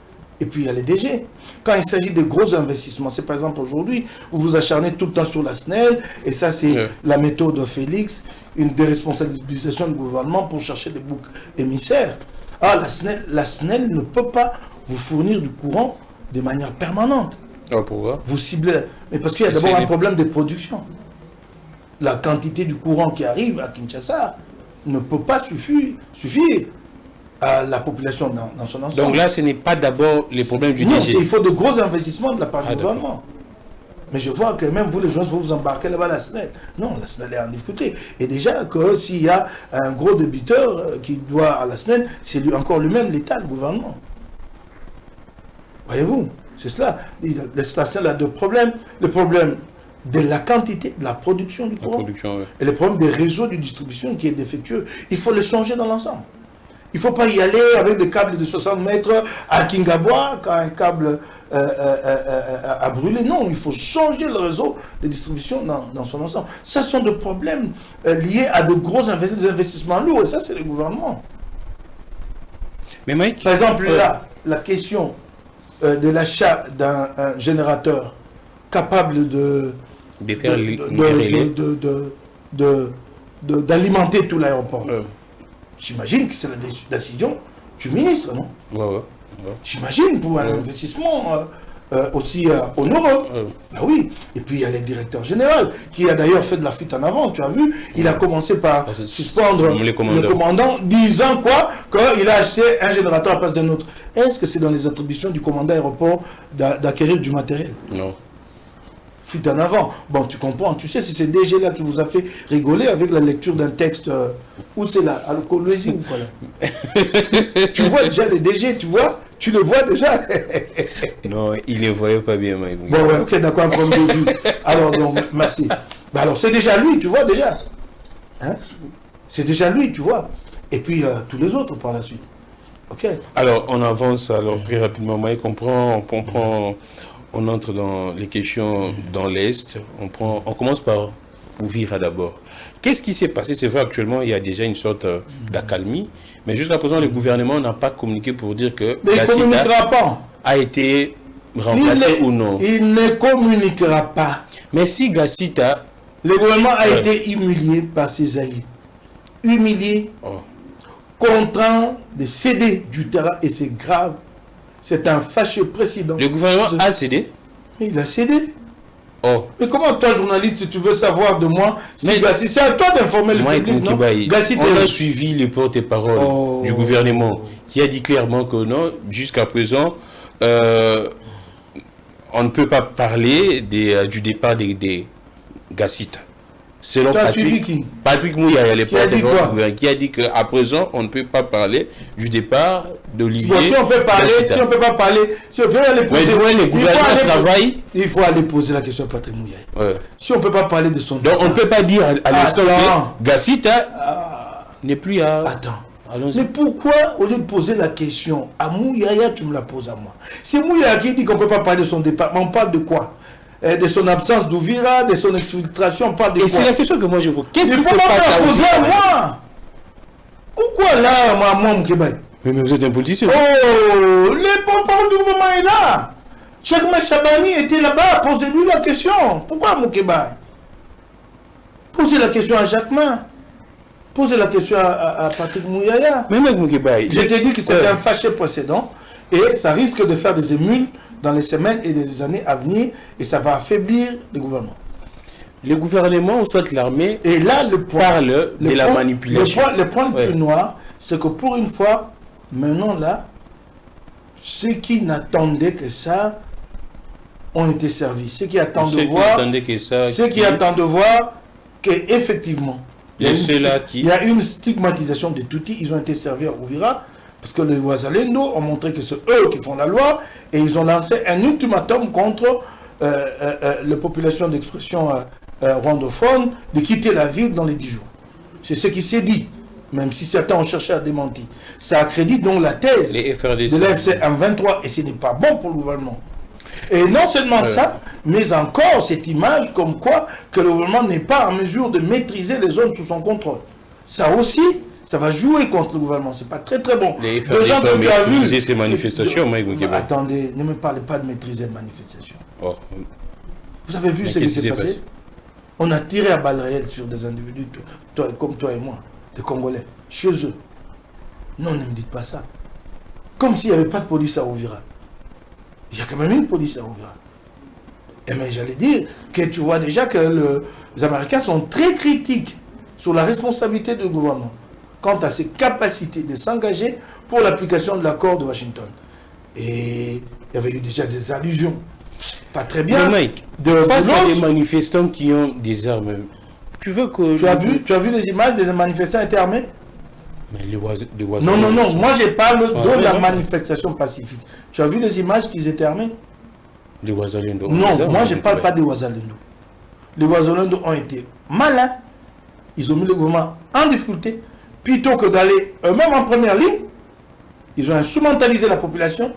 Et puis il y a les DG. Quand il s'agit de gros investissements, c'est par exemple aujourd'hui, vous vous acharnez tout le temps sur la SNEL, et ça c'est la méthode de Félix, une déresponsabilisation du gouvernement pour chercher des boucs émissaires. Ah, la SNEL ne peut pas vous fournir du courant de manière permanente. Ah, pourquoi? Vous ciblez. Mais parce qu'il y a d'abord un problème de production. La quantité du courant qui arrive à Kinshasa ne peut pas suffire à la population dans son ensemble. Donc là, ce n'est pas d'abord les problèmes du DG. Non, il faut de gros investissements de la part du gouvernement. Mais je vois que même vous, les gens, vous embarquez là-bas à la SNEL. Non, la SNEL est en difficulté. Et déjà, que s'il y a un gros débiteur qui doit à la SNEL, c'est encore lui-même l'État, le gouvernement. Voyez-vous, c'est cela. La SNEL a deux problèmes. Le problème de la quantité, de la production du courant. Et le problème des réseaux de distribution qui est défectueux. Il faut le changer dans l'ensemble. Il ne faut pas y aller avec des câbles de 60 mètres à Kingabois quand un câble a brûlé. Non, il faut changer le réseau de distribution dans son ensemble. Ça sont des problèmes liés à de gros investissements lourds. Et ça, c'est le gouvernement. Mais Mike, par exemple, là, la question de l'achat d'un générateur capable d'alimenter tout l'aéroport. J'imagine que c'est la décision du ministre, non? Ouais. J'imagine pour un investissement aussi honoreux. Ah oui. Et puis il y a le directeur général qui a d'ailleurs fait de la fuite en avant, tu as vu. Il a commencé par suspendre le commandant, disant quoi? Qu'il a acheté un générateur à la place d'un autre. Est-ce que c'est dans les attributions du commandant aéroport d'acquérir du matériel? Non. Fuite en avant. Bon, tu comprends. Tu sais, c'est ce DG là qui vous a fait rigoler avec la lecture d'un texte. Où c'est là? À l'Ocoloésie ou quoi là? Tu vois déjà les DG, tu vois? Tu le vois déjà? Non, il ne voyait pas bien, Mike. Bon, ouais, ok, d'accord, un problème de vue. Alors, donc, merci. Bah, alors, c'est déjà lui, tu vois, déjà. Hein? C'est déjà lui, tu vois. Et puis, tous les autres par la suite. Ok. Alors, on avance alors très rapidement, Mike. On entre dans les questions dans l'Est. On commence par Uvira d'abord. Qu'est-ce qui s'est passé? C'est vrai, actuellement, il y a déjà une sorte d'accalmie. Mais jusqu'à présent, le gouvernement n'a pas communiqué pour dire que Gassita a été remplacé ou non. Il ne communiquera pas. Mais si Gassita... Le gouvernement a été humilié par ses alliés. Humilié, contraint de céder du terrain, et c'est grave. C'est un fâcheux président. Le gouvernement a cédé? Il a cédé. Mais comment toi, journaliste, tu veux savoir de moi si c'est à toi d'informer le public, non? On a suivi le porte-parole du gouvernement qui a dit clairement que non, jusqu'à présent, on ne peut pas parler du départ des Gassita. Selon Patrick Mouya, le porte-parole, qui a dit qu'à présent, on ne peut pas parler du départ d'Olivier. Si on peut parler, si on ne peut pas parler, si on veut aller poser, il faut aller poser la question à Patrick Mouya. Si on ne peut pas parler de son départ. Donc on ne peut pas dire à l'instant que Gassita n'est plus à... Attends. Mais pourquoi, au lieu de poser la question à Mouyaya, tu me la poses à moi? C'est Mouyaya qui dit qu'on ne peut pas parler de son départ. Mais on parle de quoi? De son absence d'Uvira, de son exfiltration, on parle de quoi? Et c'est la question que moi je vous pose. Qu'est-ce qui se passe à poser à moi? Pourquoi là, moi, Moukébaï? Mais vous êtes un politicien. Oh, les porte-parole du gouvernement est là. Cheikh Chabani était là-bas, posez-lui la question. Pourquoi Moukébaï? Posez la question à Jacquemin. Posez la question à Patrick Mouyaya. Mais Moukébaï, je t'ai dit que c'était un fâché précédent et ça risque de faire des émules dans les semaines et les années à venir, et ça va affaiblir le gouvernement. Le gouvernement, ou soit l'armée, et là, le point, parle de la manipulation. Le point le plus noir, c'est que pour une fois, maintenant là, ceux qui n'attendaient que ça ont été servis. Ceux qui attendent de voir, ceux qui attendent de voir qu'effectivement, il y a une stigmatisation de Tutsi, ils ont été servis à Uvira. Parce que les Wazalendo ont montré que c'est eux qui font la loi et ils ont lancé un ultimatum contre la population d'expression rwandophone de quitter la ville dans les 10 jours. C'est ce qui s'est dit, même si certains ont cherché à démentir. Ça accrédite donc la thèse de l'FC M23 et ce n'est pas bon pour le gouvernement. Et non seulement ça, mais encore cette image comme quoi que le gouvernement n'est pas en mesure de maîtriser les zones sous son contrôle. Ça aussi, ça va jouer contre le gouvernement. C'est pas très bon. Les gens que tu as vu ces manifestations, attendez, ne me parlez pas de maîtriser les manifestations. Vous avez vu ce qui s'est passé? On a tiré à balles réelles sur des individus comme toi et moi, des Congolais, chez eux. Non, ne me dites pas ça. Comme s'il n'y avait pas de police à Uvira. Il y a quand même une police à Uvira. Et bien j'allais dire que tu vois déjà que les Américains sont très critiques sur la responsabilité du gouvernement quant à ses capacités de s'engager pour l'application de l'accord de Washington. Et il y avait eu déjà des allusions. Pas très bien. Mais Mike, face à des manifestants qui ont des armes, tu veux que... Tu as vu les images des manifestants étaient armés? Mais les non, moi je parle de la manifestation pacifique. Tu as vu les images qu'ils étaient armés? Les Wazalendo. Non, moi je ne parle pas des Wazalendo. Les Wazalendo ont été malins. Ils ont mis le gouvernement en difficulté. Plutôt que d'aller eux-mêmes en première ligne, ils ont instrumentalisé la population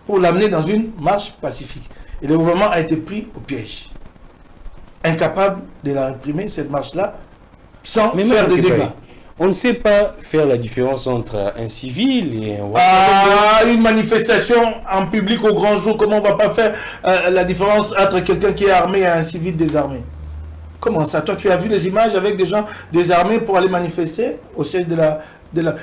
pour l'amener dans une marche pacifique. Et le gouvernement a été pris au piège. Incapable de la réprimer, cette marche-là, sans faire des dégâts. On ne sait pas faire la différence entre un civil et un... une manifestation en public au grand jour, comment on ne va pas faire la différence entre quelqu'un qui est armé et un civil désarmé? Comment ça? Toi, tu as vu les images avec des gens désarmés pour aller manifester au siège de la...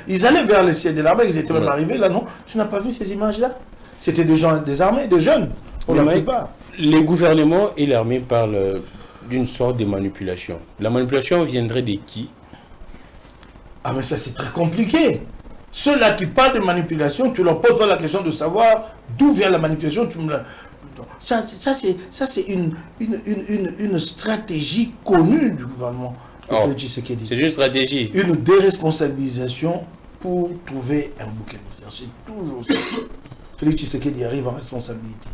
Ils allaient vers le siège de l'armée, ils étaient même arrivés là, non? Tu n'as pas vu ces images-là? C'était des gens désarmés, des jeunes. Pour la plupart. Les gouvernements et l'armée parlent d'une sorte de manipulation. La manipulation viendrait de qui? Ah mais ça c'est très compliqué. Ceux-là qui parlent de manipulation, tu leur poses pas la question de savoir d'où vient la manipulation. Ça c'est une stratégie connue du gouvernement. C'est une stratégie. Une déresponsabilisation pour trouver un bouc émissaire. C'est toujours ça. Félix Tshisekedi arrive en responsabilité.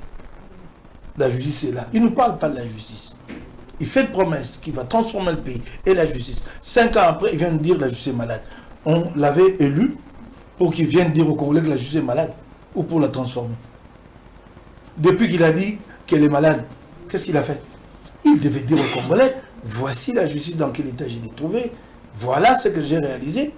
La justice est là. Il ne parle pas de la justice. Il fait de promesses qu'il va transformer le pays et la justice. 5 ans après, il vient de dire que la justice est malade. On l'avait élu pour qu'il vienne dire aux Congolais que la justice est malade ou pour la transformer. Depuis qu'il a dit qu'elle est malade, qu'est-ce qu'il a fait? Il devait dire aux Congolais, voici la justice dans quel état je l'ai trouvée, voilà ce que j'ai réalisé,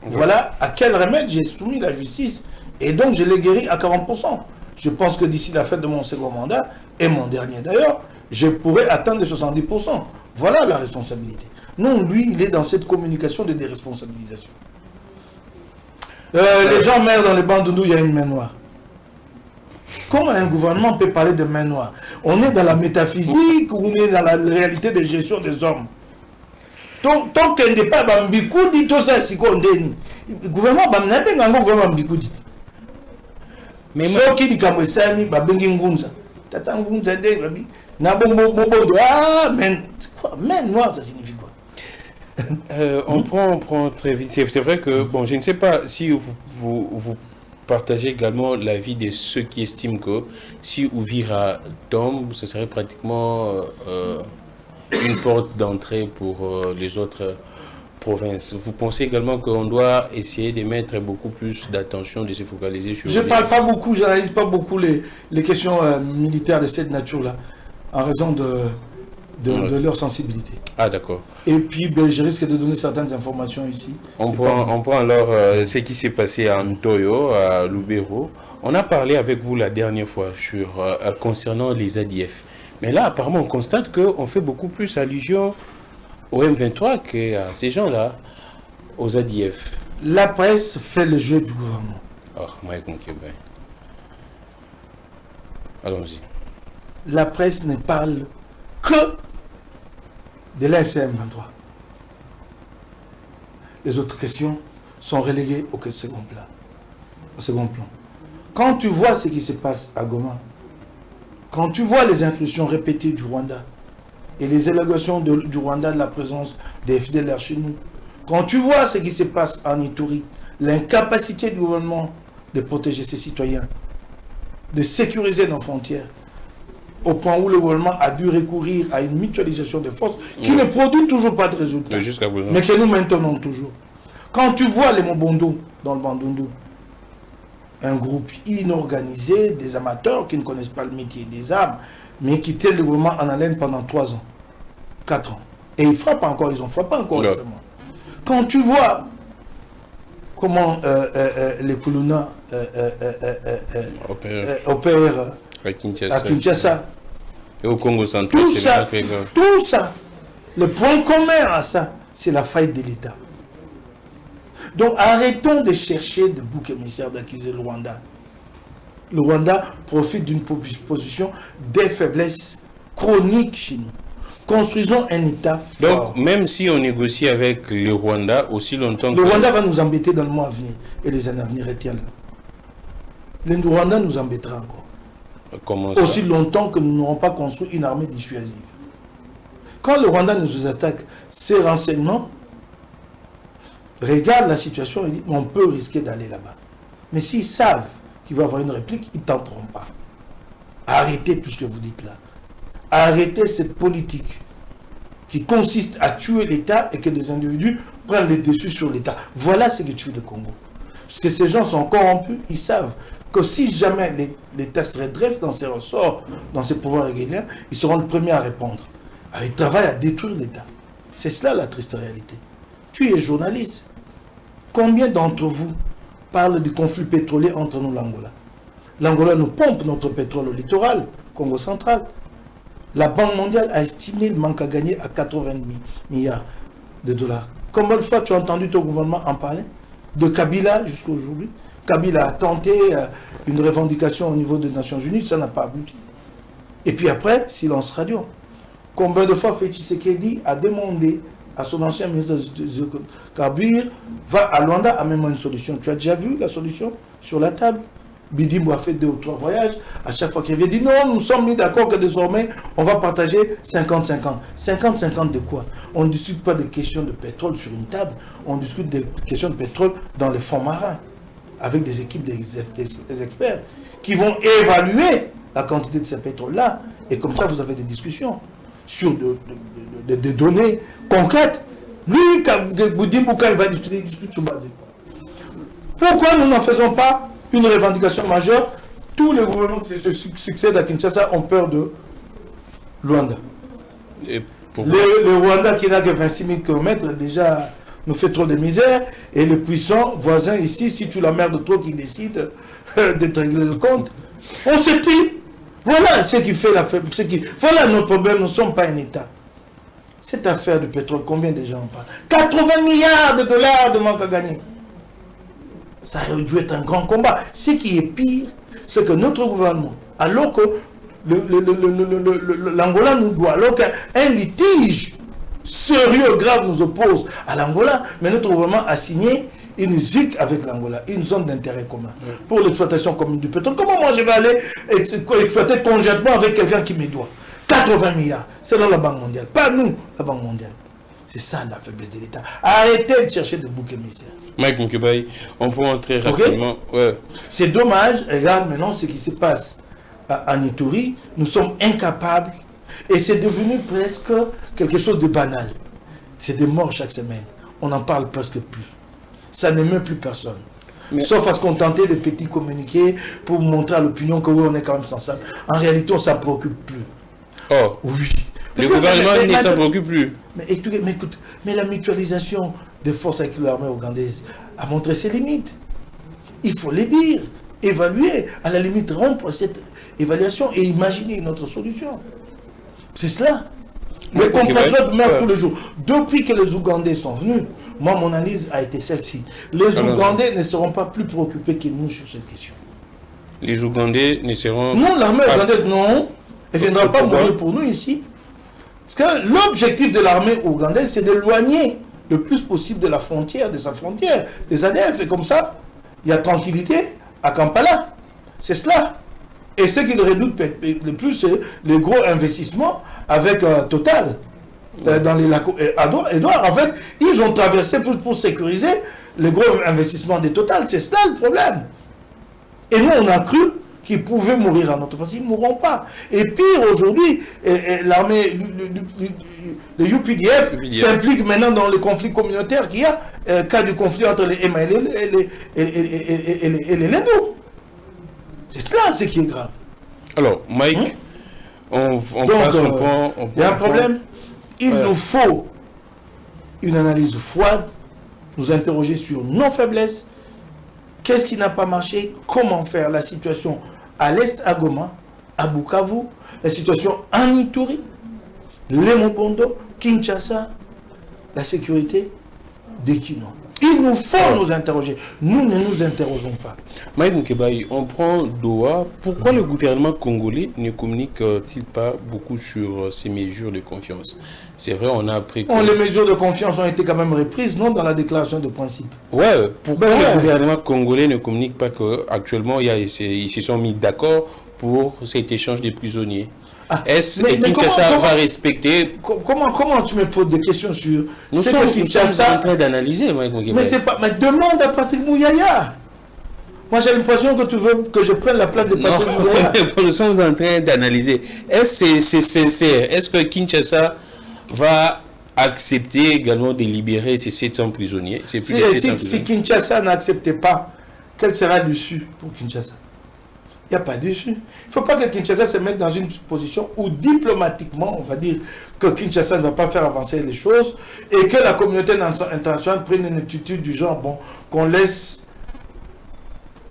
voilà à quel remède j'ai soumis la justice, et donc je l'ai guéri à 40%. Je pense que d'ici la fin de mon second mandat, et mon dernier d'ailleurs, je pourrais atteindre les 70%. Voilà la responsabilité. Non, lui, il est dans cette communication de déresponsabilisation. Les gens meurent dans les bandes d'où il y a une main noire. Comment un gouvernement peut parler de main noire? On est dans la métaphysique ou on est dans la réalité de gestion des hommes? Tant qu'il n'est pas Bambikou, dit tout ça, c'est qu'on dénie. Le gouvernement, Bambikou dit. Mais ceux qui disent que c'est Babengi Ngunza. Tata Ngunza, ah, main noire, ça signifie quoi? On prend très vite. C'est vrai que, bon, je ne sais pas si vous partagez également l'avis de ceux qui estiment que si Uvira tombe, ce serait pratiquement une porte d'entrée pour les autres provinces. Vous pensez également qu'on doit essayer de mettre beaucoup plus d'attention, de se focaliser sur... Je ne parle pas beaucoup, je n'analyse pas beaucoup les questions militaires de cette nature-là, en raison de leur sensibilité. Ah, d'accord. Et puis, ben, je risque de donner certaines informations ici. On prend alors ce qui s'est passé à Ntoyo, à Lubero. On a parlé avec vous la dernière fois concernant les ADF. Mais là, apparemment, on constate qu'on fait beaucoup plus allusion au M23 qu'à ces gens-là, aux ADF. La presse fait le jeu du gouvernement. Oh, moi, allons-y. La presse ne parle que de l'FCM 23. Les autres questions sont reléguées au second plan. Quand tu vois ce qui se passe à Goma, quand tu vois les incursions répétées du Rwanda et les allégations du Rwanda de la présence des FDLR chez nous, quand tu vois ce qui se passe en Ituri, l'incapacité du gouvernement de protéger ses citoyens, de sécuriser nos frontières, au point où le gouvernement a dû recourir à une mutualisation des forces qui ne produit toujours pas de résultats, mais que nous maintenons toujours. Quand tu vois les Mobondo dans le Bandundu, un groupe inorganisé, des amateurs qui ne connaissent pas le métier des armes, mais qui tiennent le gouvernement en haleine pendant 3 ans, 4 ans. Et ils frappent encore, ils ont frappé encore récemment. Quand tu vois comment les Kuluna opèrent à Kinshasa, et au Congo central, tout ça, le point commun à ça, c'est la faillite de l'État. Donc arrêtons de chercher de boucs émissaires d'accuser le Rwanda. Le Rwanda profite d'une position des faiblesses chroniques chez nous. Construisons un État fort. Donc même si on négocie avec le Rwanda, aussi longtemps que... Le Rwanda va nous embêter dans le mois à venir et les années à venir, retiens-le. Le Rwanda nous embêtera encore. Comment ça? Aussi longtemps que nous n'aurons pas construit une armée dissuasive. Quand le Rwanda nous attaque, ses renseignements regardent la situation et disent on peut risquer d'aller là-bas. Mais s'ils savent qu'il va y avoir une réplique, ils ne tenteront pas. Arrêtez tout ce que vous dites là. Arrêtez cette politique qui consiste à tuer l'État et que des individus prennent le dessus sur l'État. Voilà ce que tue le Congo. Parce que ces gens sont corrompus, ils savent que si jamais l'État se redresse dans ses ressorts, dans ses pouvoirs régaliens, ils seront les premiers à répondre. Alors, ils travaillent à détruire l'État. C'est cela la triste réalité. Tu es journaliste. Combien d'entre vous parlent du conflit pétrolier entre nous et l'Angola? L'Angola nous pompe notre pétrole au littoral, Congo central. La Banque mondiale a estimé le manque à gagner à 80 milliards de dollars. Combien de fois tu as entendu ton gouvernement en parler? De Kabila jusqu'à aujourd'hui. Kabila a tenté une revendication au niveau des Nations Unies, ça n'a pas abouti. Et puis après, silence radio. Combien de fois Félix Tshisekedi a demandé à son ancien ministre de Kabir, va à Luanda, amène-moi une solution. Tu as déjà vu la solution sur la table? Bidimbo a fait 2 ou 3 voyages. À chaque fois qu'il vient, dit non, nous sommes mis d'accord que désormais, on va partager 50-50. 50-50 de quoi? On ne discute pas des questions de pétrole sur une table, on discute des questions de pétrole dans les fonds marins, avec des équipes des experts qui vont évaluer la quantité de ce pétrole-là. Et comme ça, vous avez des discussions sur des données concrètes. Lui, Bidimbo, quand il va discuter, il discute sur Badi. Pourquoi nous n'en faisons pas une revendication majeure? Tous les gouvernements qui se succèdent à Kinshasa ont peur de Luanda. Le Rwanda qui n'a que 26 000 km déjà nous fait trop de misère. Et le puissant voisin ici, si tu la merdes trop, qui décide de régler le compte, on se tire. Voilà ce qui fait la faible. Voilà notre problème, nous ne sommes pas un État. Cette affaire de pétrole, combien de gens en parlent? 80 milliards de dollars de manque à gagner. Ça aurait dû être un grand combat. Ce qui est pire, c'est que notre gouvernement, alors que l'Angola nous doit, alors qu'un litige sérieux, grave nous oppose à l'Angola, mais notre gouvernement a signé une ZIC avec l'Angola, une zone d'intérêt commun, pour l'exploitation commune du pétrole. Comment moi je vais aller exploiter conjointement avec quelqu'un qui me doit 80 milliards, selon la Banque mondiale, pas nous, la Banque mondiale. C'est ça la faiblesse de l'État. Arrêtez de chercher des boucs émissaires. Mike Mukebai, on peut entrer rapidement. Okay. Ouais. C'est dommage, regarde maintenant ce qui se passe à Ituri. Nous sommes incapables et c'est devenu presque quelque chose de banal. C'est des morts chaque semaine. On n'en parle presque plus. Ça n'émeut plus personne. Sauf à se contenter de petits communiqués pour montrer à l'opinion que oui, on est quand même sensible. En réalité, on ne s'en préoccupe plus. Oh. Oui. Le gouvernement ne s'en préoccupe plus. Mais écoute, mais la mutualisation des forces avec l'armée ougandaise a montré ses limites. Il faut les dire, évaluer, à la limite rompre cette évaluation et imaginer une autre solution. C'est cela. Les compatriotes meurent tous les jours. Depuis que les Ougandais sont venus, moi mon analyse a été celle-ci. Les Ougandais ne seront pas plus préoccupés que nous sur cette question. Les Ougandais ne seront... Non, l'armée ougandaise, non. Elle ne viendra pas mourir pour nous ici. Parce que l'objectif de l'armée ougandaise, c'est d'éloigner le plus possible de la frontière, de sa frontière, des ADF. Et comme ça, il y a tranquillité à Kampala. C'est cela. Et ce qu'ils redoutent le plus, c'est les gros investissements avec Total dans les lacs Edouard. En fait, ils ont traversé pour sécuriser les gros investissements des Total. C'est cela le problème. Et nous, on a cru qu'ils pouvaient mourir à notre place. Ils ne mourront pas. Et pire, aujourd'hui, l'armée, le UPDF s'implique maintenant dans le conflit communautaire qu'il y a, cas du conflit entre les Emma et les Lendo. C'est cela ce qui est grave. Alors, Mike, on passe au point... Il y a un problème. Il nous faut une analyse froide, nous interroger sur nos faiblesses, qu'est-ce qui n'a pas marché, comment faire la situation à l'est à Goma, à Bukavu, la situation en Ituri, Lemobondo, Kinshasa, la sécurité des Kinois. Il nous faut nous interroger. Nous ne nous interrogeons pas. Mike Mukebai, on prend Doha. Pourquoi le gouvernement congolais ne communique-t-il pas beaucoup sur ces mesures de confiance? C'est vrai, on a appris que... les mesures de confiance ont été quand même reprises, non, dans la déclaration de principe. Ouais, pourquoi le gouvernement congolais ne communique pas qu'actuellement, ils se sont mis d'accord pour cet échange des prisonniers? Est-ce que Kinshasa va respecter... Comment tu me poses des questions sur... Nous sommes en train d'analyser, Mike Mukebai. Mais c'est pas... Mais demande à Patrick Mouyaya. Moi, j'ai l'impression que tu veux que je prenne la place de Patrick Mouyaya. Nous sommes en train d'analyser. Est-ce que c'est sincère? Est-ce que Kinshasa va accepter également de libérer ces 700 prisonniers? Si Kinshasa n'accepte pas, quel sera l'issue pour Kinshasa? Il n'y a pas d'issue. Il ne faut pas que Kinshasa se mette dans une position où diplomatiquement, on va dire que Kinshasa ne va pas faire avancer les choses et que la communauté internationale prenne une attitude du genre, bon, qu'on laisse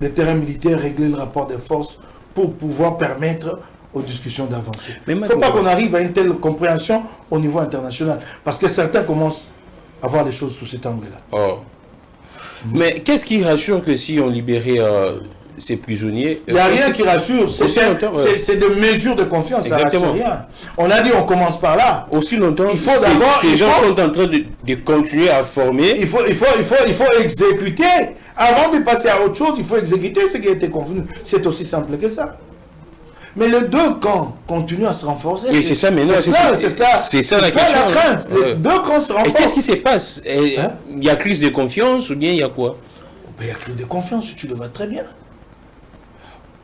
les terrains militaires régler le rapport de force pour pouvoir permettre aux discussions d'avancer. Il ne faut pas qu'on arrive à une telle compréhension au niveau international parce que certains commencent à voir les choses sous cet angle-là. Oh. Mais qu'est-ce qui rassure que si on libérait ces prisonniers... Il n'y a rien qui rassure. C'est des mesures de confiance, ça ne rassure rien. On a dit on commence par là. Aussi longtemps, ces gens sont en train de continuer à former. Il faut exécuter. Avant de passer à autre chose, il faut exécuter ce qui a été convenu. C'est aussi simple que ça. Mais les deux camps continuent à se renforcer. Oui, c'est ça, mais non, c'est ça la question. La crainte. Les deux camps se renforcent. Et qu'est-ce qui se passe? Il y a crise de confiance ou bien il y a quoi? Il y a crise de confiance, tu le vois très bien.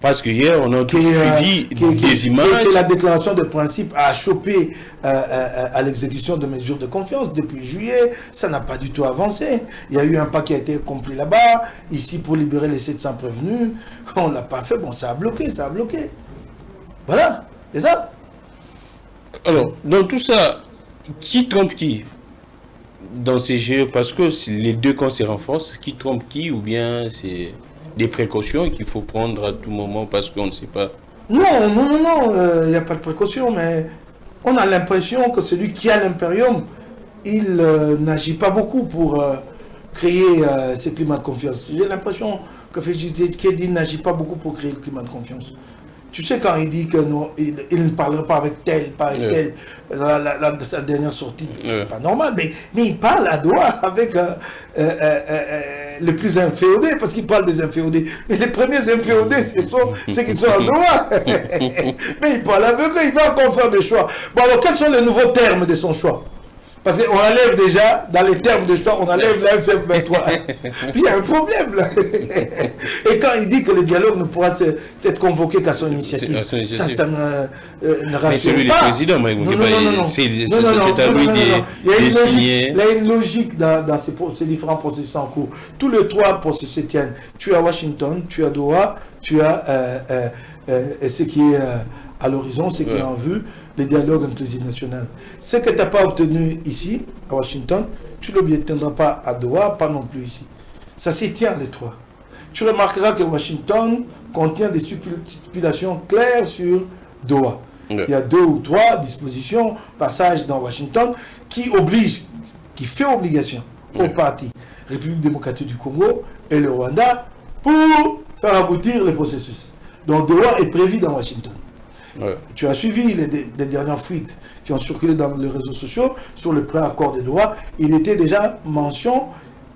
Parce que hier, on a tous suivi des images. Que la déclaration de principe a chopé à l'exécution de mesures de confiance depuis juillet. Ça n'a pas du tout avancé. Il y a eu un pas qui a été accompli là-bas. Ici, pour libérer les 700 prévenus. On ne l'a pas fait. Bon, ça a bloqué, ça a bloqué. Voilà, c'est ça. Alors, dans tout ça, qui trompe qui dans ces jeux? Parce que les deux camps se renforcent. Qui trompe qui? Ou bien c'est des précautions qu'il faut prendre à tout moment parce qu'on ne sait pas? Non, il n'y a pas de précaution, mais on a l'impression que celui qui a l'impérium, il n'agit pas beaucoup pour créer ce climat de confiance. J'ai l'impression que Félix Tshisekedi n'agit pas beaucoup pour créer le climat de confiance. Tu sais, quand il dit qu'il ne parlera pas avec tel, pas avec tel, sa dernière sortie, c'est pas normal, mais il parle à Doha avec les plus inféodés, parce qu'il parle des inféodés. Mais les premiers inféodés, c'est ceux qui sont à Doha. Mais il parle avec eux, il va encore faire des choix. Bon, alors, quels sont les nouveaux termes de son choix? Parce qu'on enlève déjà, dans les termes de choix, on enlève la FCF23. Puis il y a un problème là. Et quand il dit que le dialogue ne pourra être convoqué qu'à son initiative, ça ne rassure pas. Mais celui du président, c'est à lui de signer. Il y a une logique dans ces différents processus en cours. Tous les trois processus se tiennent. Tu es à Washington, tu es à Doha, tu as ce qui est à l'horizon, ce qui est en vue. Les dialogues inclusifs nationaux. Ce que tu n'as pas obtenu ici, à Washington, tu ne l'obtiendras pas à Doha, pas non plus ici. Ça s'y tient, les trois. Tu remarqueras que Washington contient des stipulations claires sur Doha. Il y a 2 ou 3 dispositions, passages dans Washington, qui fait obligation aux partis, République démocratique du Congo et le Rwanda, pour faire aboutir le processus. Donc Doha est prévu dans Washington. Tu as suivi les dernières fuites qui ont circulé dans les réseaux sociaux sur le pré-accord de Doha. Il y avait déjà mention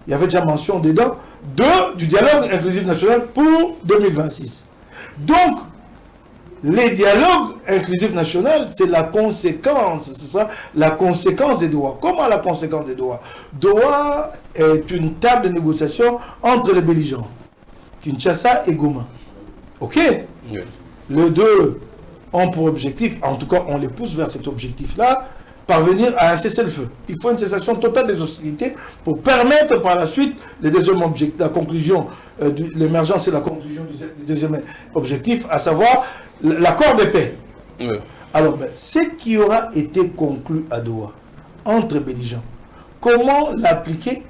dedans du dialogue inclusif national pour 2026. Donc, les dialogues inclusifs nationaux, c'est la conséquence, c'est ça, la conséquence de Doha. Comment la conséquence de Doha? Doha est une table de négociation entre les belligérants, Kinshasa et Goma. Ok? Les deux ont pour objectif, en tout cas on les pousse vers cet objectif-là, parvenir à un cessez-le-feu. Il faut une cessation totale des hostilités pour permettre par la suite le deuxième objectif, la conclusion, l'émergence et la conclusion du deuxième objectif, à savoir l'accord de paix. Alors, ce qui aura été conclu à Doha entre belligérants, comment l'appliquer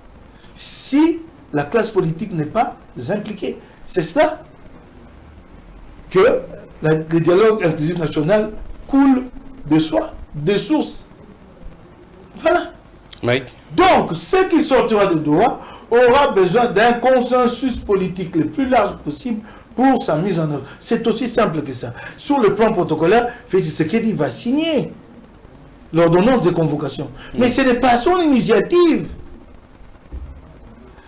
si la classe politique n'est pas impliquée? C'est cela que le dialogue inclusif national coule de soi, des sources. Voilà. Mike. Donc, ce qui sortira de Doha aura besoin d'un consensus politique le plus large possible pour sa mise en œuvre. C'est aussi simple que ça. Sur le plan protocolaire, Félix Tshisekedi va signer l'ordonnance de convocation. Mais ce n'est pas son initiative.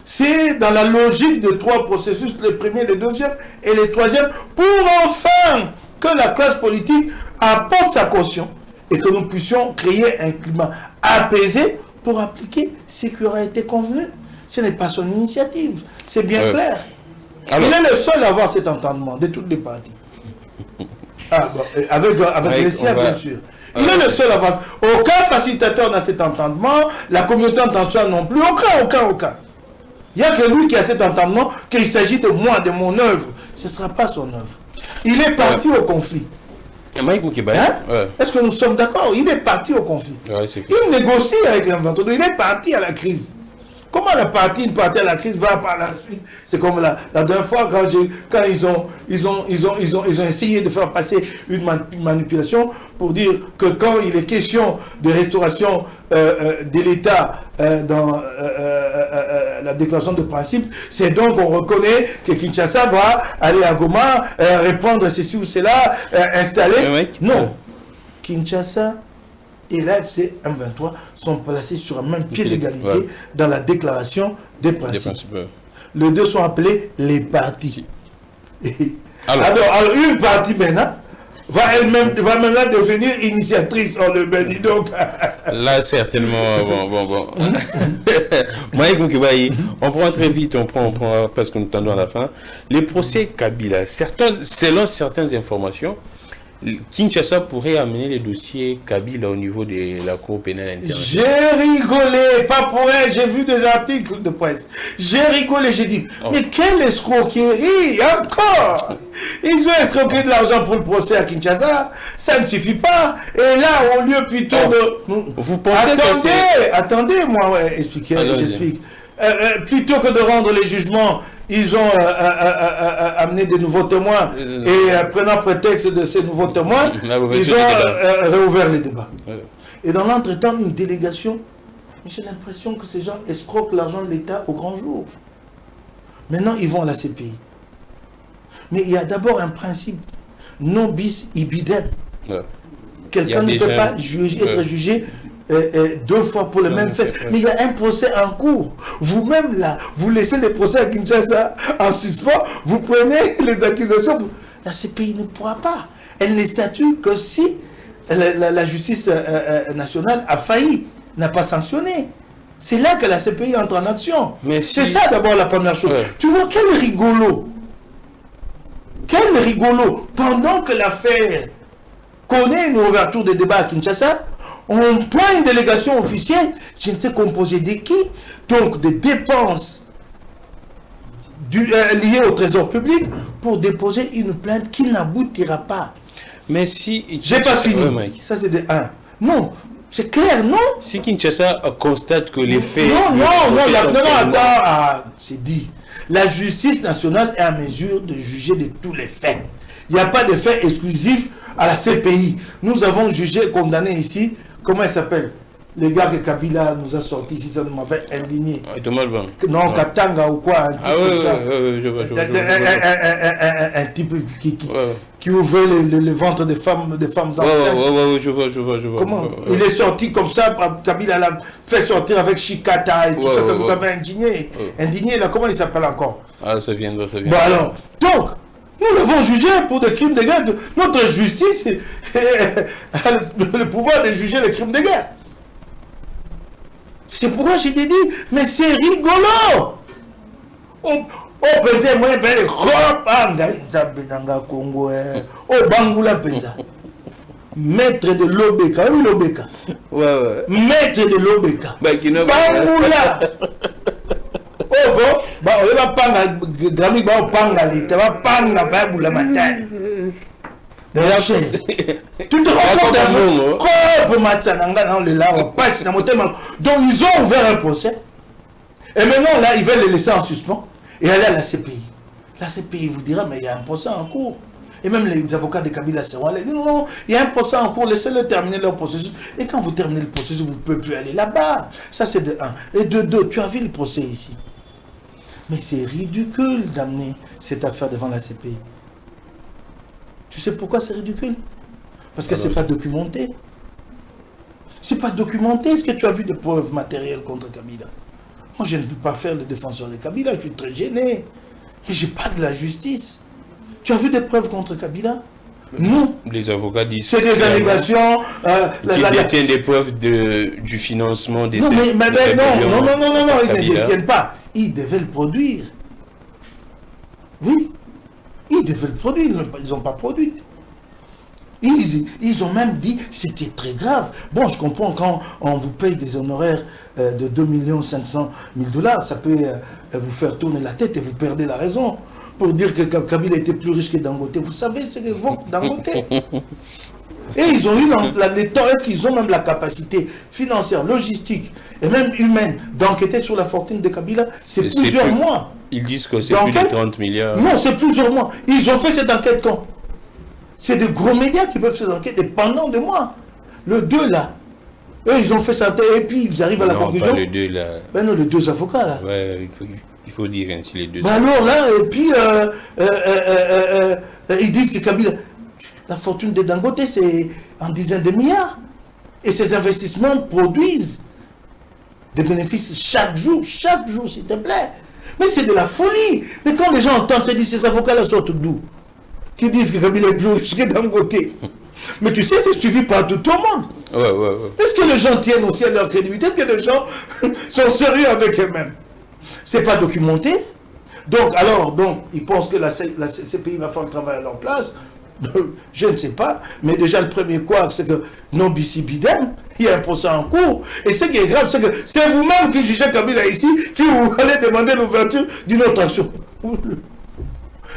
C'est dans la logique des 3 processus, le premier, le deuxième et le troisième, pour enfin que la classe politique apporte sa caution et que nous puissions créer un climat apaisé pour appliquer ce qui aura été convenu. Ce n'est pas son initiative, c'est bien clair. Alors, il est le seul à avoir cet entendement de toutes les parties. Avec les siens, bien sûr. Il est le seul à avoir. Aucun facilitateur n'a cet entendement, la communauté internationale non plus, aucun. Il n'y a que lui qui a cet entendement qu'il s'agit de moi, de mon œuvre. Ce ne sera pas son œuvre. Il est parti au conflit. Est-ce que nous sommes d'accord? Il est parti au conflit. Il négocie avec l'inventeur. Il est parti à la crise. Comment une partie à la crise va par la suite? C'est comme la dernière fois quand ils ont essayé de faire passer une manipulation pour dire que quand il est question de restauration de l'État dans la déclaration de principe, c'est donc on reconnaît que Kinshasa va aller à Goma, répondre ceci ou cela, installer. Non. Kinshasa et l'AFC M23 sont placés sur un même pied d'égalité dans la déclaration des principes. Les deux sont appelés les partis. Alors, une partie maintenant va maintenant devenir initiatrice, on le dit donc. Là, certainement, bon. Mike Moukibaï, on prend très vite, on prend parce que nous tendons à la fin. Les procès Kabila, selon certaines informations, Kinshasa pourrait amener les dossiers Kabila au niveau de la Cour pénale internationale. J'ai rigolé, pas pour elle, j'ai vu des articles de presse. J'ai rigolé, j'ai dit, mais quelle escroquerie, encore. Ils ont escroqué de l'argent pour le procès à Kinshasa, ça ne suffit pas. Et là, au lieu plutôt de... Vous pensez attendez, moi, j'explique. Plutôt que de rendre les jugements, ils ont amené de nouveaux témoins et prenant prétexte de ces nouveaux témoins, ils ont réouvert les débats. Et dans l'entretemps, une délégation, j'ai l'impression que ces gens escroquent l'argent de l'État au grand jour. Maintenant, ils vont à la CPI. Mais il y a d'abord un principe, non bis ibidem. Quelqu'un ne peut pas être jugé deux fois pour le même fait. Mais il y a un procès en cours. Vous-même là, vous laissez les procès à Kinshasa en suspens, vous prenez les accusations. La CPI ne pourra pas. Elle n'est statue que si la justice nationale a failli, n'a pas sanctionné. C'est là que la CPI entre en action. C'est ça d'abord la première chose. Tu vois, quel rigolo. Quel rigolo. Pendant que l'affaire connaît une ouverture des débats à Kinshasa, on prend une délégation officielle, je ne sais composée de qui, donc des dépenses liées au trésor public pour déposer une plainte qui n'aboutira pas. Mais si... J'ai pas fini. Ça c'est de 1. Non, c'est clair, non? Si Kinshasa constate que les faits... Non, attends, c'est dit. La justice nationale est en mesure de juger de tous les faits. Il n'y a pas de faits exclusifs à la CPI. Nous avons jugé, condamné ici, comment il s'appelle? Les gars que Kabila nous a sortis ici, ça nous m'avait indigné. Non, Katanga ou quoi, un type comme ça. Un type qui ouvrait le ventre des femmes enceintes. Je vois. Comment il est sorti comme ça, Kabila l'a fait sortir avec Chikata et tout ça, ça nous avait indigné. Indigné, là, comment il s'appelle encore? Ah, ça vient. Bon alors, donc, nous l'avons jugé pour des crimes de guerre. Notre justice a le pouvoir de juger les crimes de guerre. C'est pourquoi j'ai dit, mais c'est rigolo. On peut dire, moi, Congo, Bangula Penza. Maître de l'Obeka, oui, l'Obeka. Maître de l'Obeka. Bangula. On va panga grami ba panga lita ba panga ba bula matani. Tout te rend compte. Donc ils ont ouvert un procès. Et maintenant là ils veulent les laisser en suspens et aller à la CPI. La CPI vous dira mais il y a un procès en cours. Et même les avocats de Kabila seront allés dire non, il y a un procès en cours, laissez-le terminer leur processus. Et quand vous terminez le processus, vous ne pouvez plus aller là-bas. Ça c'est de 1. Et de 2, tu as vu le procès ici. Mais c'est ridicule d'amener cette affaire devant la CPI. Tu sais pourquoi c'est ridicule? Parce que ce n'est pas documenté. C'est pas documenté. Est-ce que tu as vu des preuves matérielles contre Kabila? Moi, je ne veux pas faire le défenseur de Kabila. Je suis très gêné. Mais je n'ai pas de la justice. Tu as vu des preuves contre Kabila? Non. Les avocats disent... C'est des allégations... qui détiennent des preuves du financement des... Non, non, ils ne détiennent pas. Ils devaient le produire. Oui. Ils devaient le produire. Ils n'ont pas produit. Ils ont même dit c'était très grave. Bon, je comprends quand on vous paye des honoraires de 2 500 000 $, ça peut vous faire tourner la tête et vous perdez la raison. Pour dire que Kabila était plus riche que Dangote. Vous savez, c'est que Dangote. Et ils ont eu les temps, est-ce qu'ils ont même la capacité financière, logistique et même humaine d'enquêter sur la fortune de Kabila? C'est plusieurs mois. Ils disent que c'est plus de 30 milliards. Non, c'est plusieurs mois. Ils ont fait cette enquête quand? C'est des gros médias qui peuvent faire cette enquête pendant des mois. Le 2 là, eux ils ont fait ça et puis ils arrivent à la conclusion. Pas le 2 là. Ben non, les deux avocats là. Ouais, il faut dire ainsi les deux. Ben alors là, et puis ils disent que Kabila, la fortune de Dangote c'est en dizaines de milliards. Et ces investissements produisent des bénéfices chaque jour s'il te plaît. Mais c'est de la folie. Mais quand les gens entendent, se disent ces avocats-là sortent d'où? Qui disent que Kabila est plus riche que Dangote. Mais tu sais, c'est suivi par tout le monde. Ouais. Est-ce que les gens tiennent aussi à leur crédibilité? Est-ce que les gens sont sérieux avec eux-mêmes? C'est pas documenté. Donc, ils pensent que la CPI va faire le travail à leur place. Je ne sais pas. Mais déjà, le premier quoi, c'est que non bis bidem, il y a un procès en cours. Et ce qui est grave, c'est que c'est vous-même qui jugez Kabila ici, qui vous allez demander l'ouverture d'une autre action.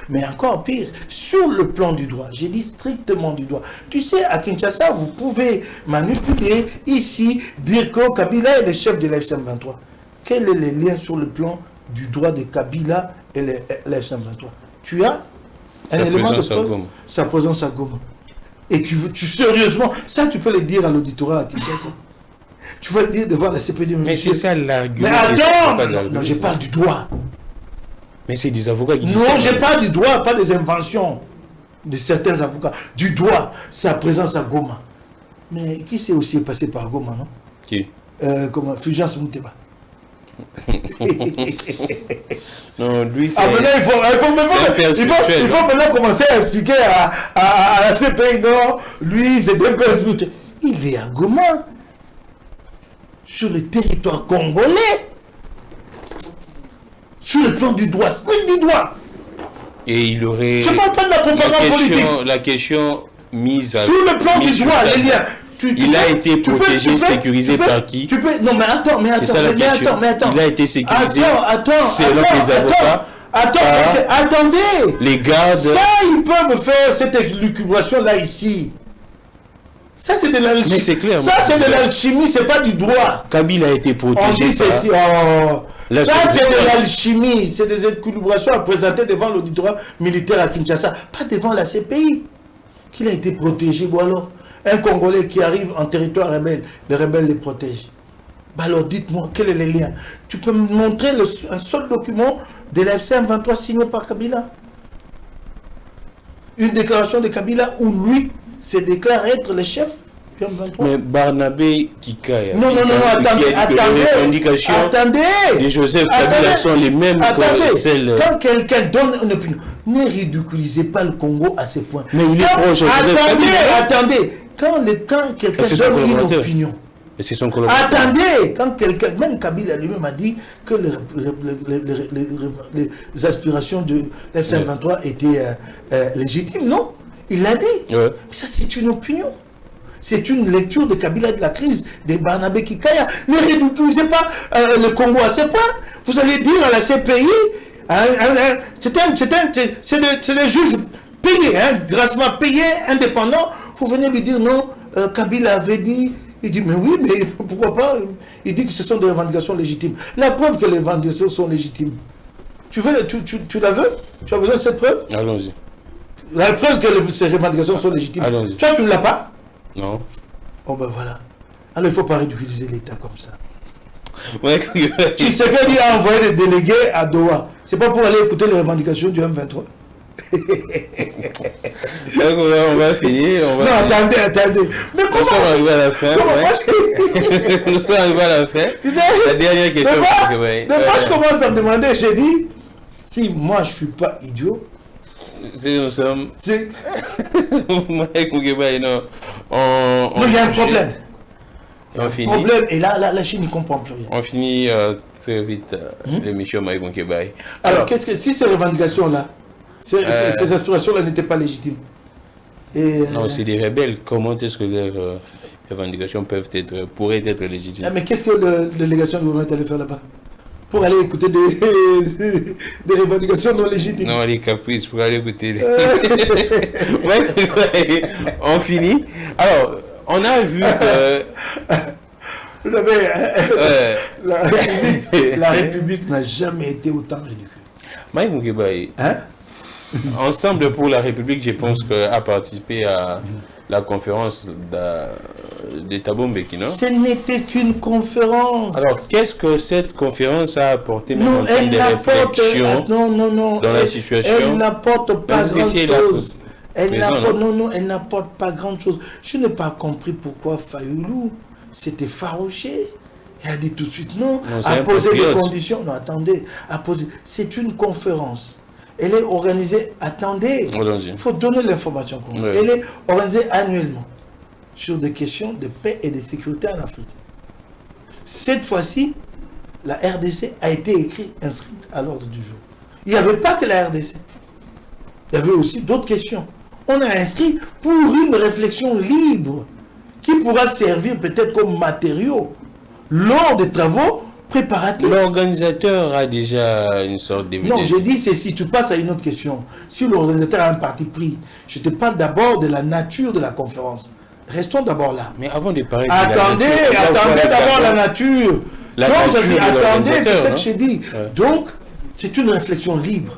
Mais encore pire, sur le plan du droit, j'ai dit strictement du droit. Tu sais, à Kinshasa, vous pouvez manipuler ici, dire que Kabila est le chef de l'FCM 23. Quel est le lien sur le plan du droit de Kabila et l'FCM 23? Tu as un élément de preuve, sa présence à Goma. Et tu sérieusement, ça tu peux le dire à l'auditorat à Kinshasa. Tu vas le dire devant la CPD. Mais c'est ça l'argument. Mais attends, non, je parle du droit. Mais c'est des avocats qui disent non, je parle du droit, pas des inventions de certains avocats. Du droit, sa présence à Goma. Mais qui s'est aussi passé par Goma, non? Qui? Comment? Fulgence Mouteba. Non, lui, c'est... Maintenant, il faut maintenant commencer à expliquer à la CPI, non, lui, c'est d'un peu spirituel. Il est à Goma, sur le territoire congolais. Sur le plan du droit, strict du droit. Et il aurait... Je ne parle pas de la propagande politique. La question mise à... Sur le plan du droit, les liens. Il a été protégé, sécurisé par qui? Non, mais attends. Il a été sécurisé selon les avocats. Attendez. Les gardes... Ça, ils peuvent faire cette élucubration-là ici. Ça, c'est de l'alchimie. Mais c'est clair. Ça, c'est de l'alchimie, c'est pas du droit. Kabila a été protégé. On dit ceci. Ça, c'est de l'alchimie. C'est des équilibrations à présenter devant l'auditorat militaire à Kinshasa, pas devant la CPI. Qu'il a été protégé. Bon alors, un Congolais qui arrive en territoire rebelle, les rebelles les protègent. Bah alors, dites-moi, quel est le lien? Tu peux me montrer un seul document de la FCM 23 signé par Kabila? Une déclaration de Kabila où lui se déclare être le chef du M23. Mais Barnabé Kikaya. Non, attendez. Les Joseph Kabila sont les mêmes que celles... Quand quelqu'un donne une opinion, ne ridiculisez pas le Congo à ce point. Mais il est proche de Joseph Kabila. Attendez. Quand quelqu'un donne une opinion... Et c'est son collaborateur. Attendez, quand quelqu'un, même Kabila lui-même a dit que les aspirations de l'FCM 23 étaient légitimes, non? Il l'a dit. Ouais. Ça, c'est une opinion. C'est une lecture de Kabila de la crise, de Barnabé Kikaya. Ne ridiculisez pas le Congo à ce point. Vous allez dire à la CPI, c'est des juges payés, grassement payés, indépendants. Vous venez lui dire non, Kabila avait dit. Il dit, mais oui, mais pourquoi pas? Il dit que ce sont des revendications légitimes. La preuve que les revendications sont légitimes. Tu la veux? Tu as besoin de cette preuve? Allons-y. La preuve que ces revendications sont légitimes. Allons-y. Toi, tu ne l'as pas? Non. Oh ben voilà. Alors il ne faut pas ridiculiser l'État comme ça. Ouais. Tshisekedi a envoyé des délégués à Doha. C'est pas pour aller écouter les revendications du M23. Donc on va finir. Non, attendez. Mais comment? Nous sommes arrivés à la fin. Nous sommes arrivés à la fin. Tu sais, la dernière question. Je commence à me demander, j'ai dit, si moi je ne suis pas idiot. Si nous sommes. Non, il y a un problème. On finit. Problème, et là, la Chine ne comprend plus rien. On finit très vite l'émission Mike Moukebaye. Alors, si ces revendications-là, ces aspirations-là n'étaient pas légitimes. Non, c'est des rebelles. Comment est-ce que leurs revendications pourraient être légitimes? Mais qu'est-ce que la délégation du gouvernement allait faire là-bas? pour aller écouter des revendications non légitimes. Non, les caprices, pour aller écouter. Ouais, on finit. Alors, on a vu que... Vous savez, la République n'a jamais été autant ridicule. Mike Moukébaye, Hein? Ensemble pour la République, je pense a participé à la conférence de Thabo Mbeki, non? Ce n'était qu'une conférence. Alors, qu'est-ce que cette conférence a apporté même Non, en termes elle de n'apporte réflexion non, dans la situation? Elle n'apporte pas vous grand essayez chose. Elle maison, n'apporte non, elle n'apporte pas grand chose. Je n'ai pas compris pourquoi Fayoulou s'était farouché. Il a dit tout de suite non, c'est a un posé des patriote. conditions. Non, attendez, a posé. C'est une conférence. Elle est organisée. Attendez, Allons-y. il faut donner l'information. Ouais. Elle est organisée annuellement sur des questions de paix et de sécurité en Afrique. Cette fois-ci, la RDC a été inscrite à l'ordre du jour. Il n'y avait pas que la RDC. Il y avait aussi d'autres questions. On a inscrit pour une réflexion libre qui pourra servir peut-être comme matériau lors des travaux préparatifs. L'organisateur a déjà une sorte de... Non, je dis ceci, tu passes à une autre question. Si l'organisateur a un parti pris, je te parle d'abord de la nature de la conférence. Restons d'abord là. Mais avant de parler Attendez, de la nature, attendez d'abord la nature. La Donc, nature de attendez, c'est l'organisateur, ce que hein. j'ai dit. Ouais. Donc, c'est une réflexion libre.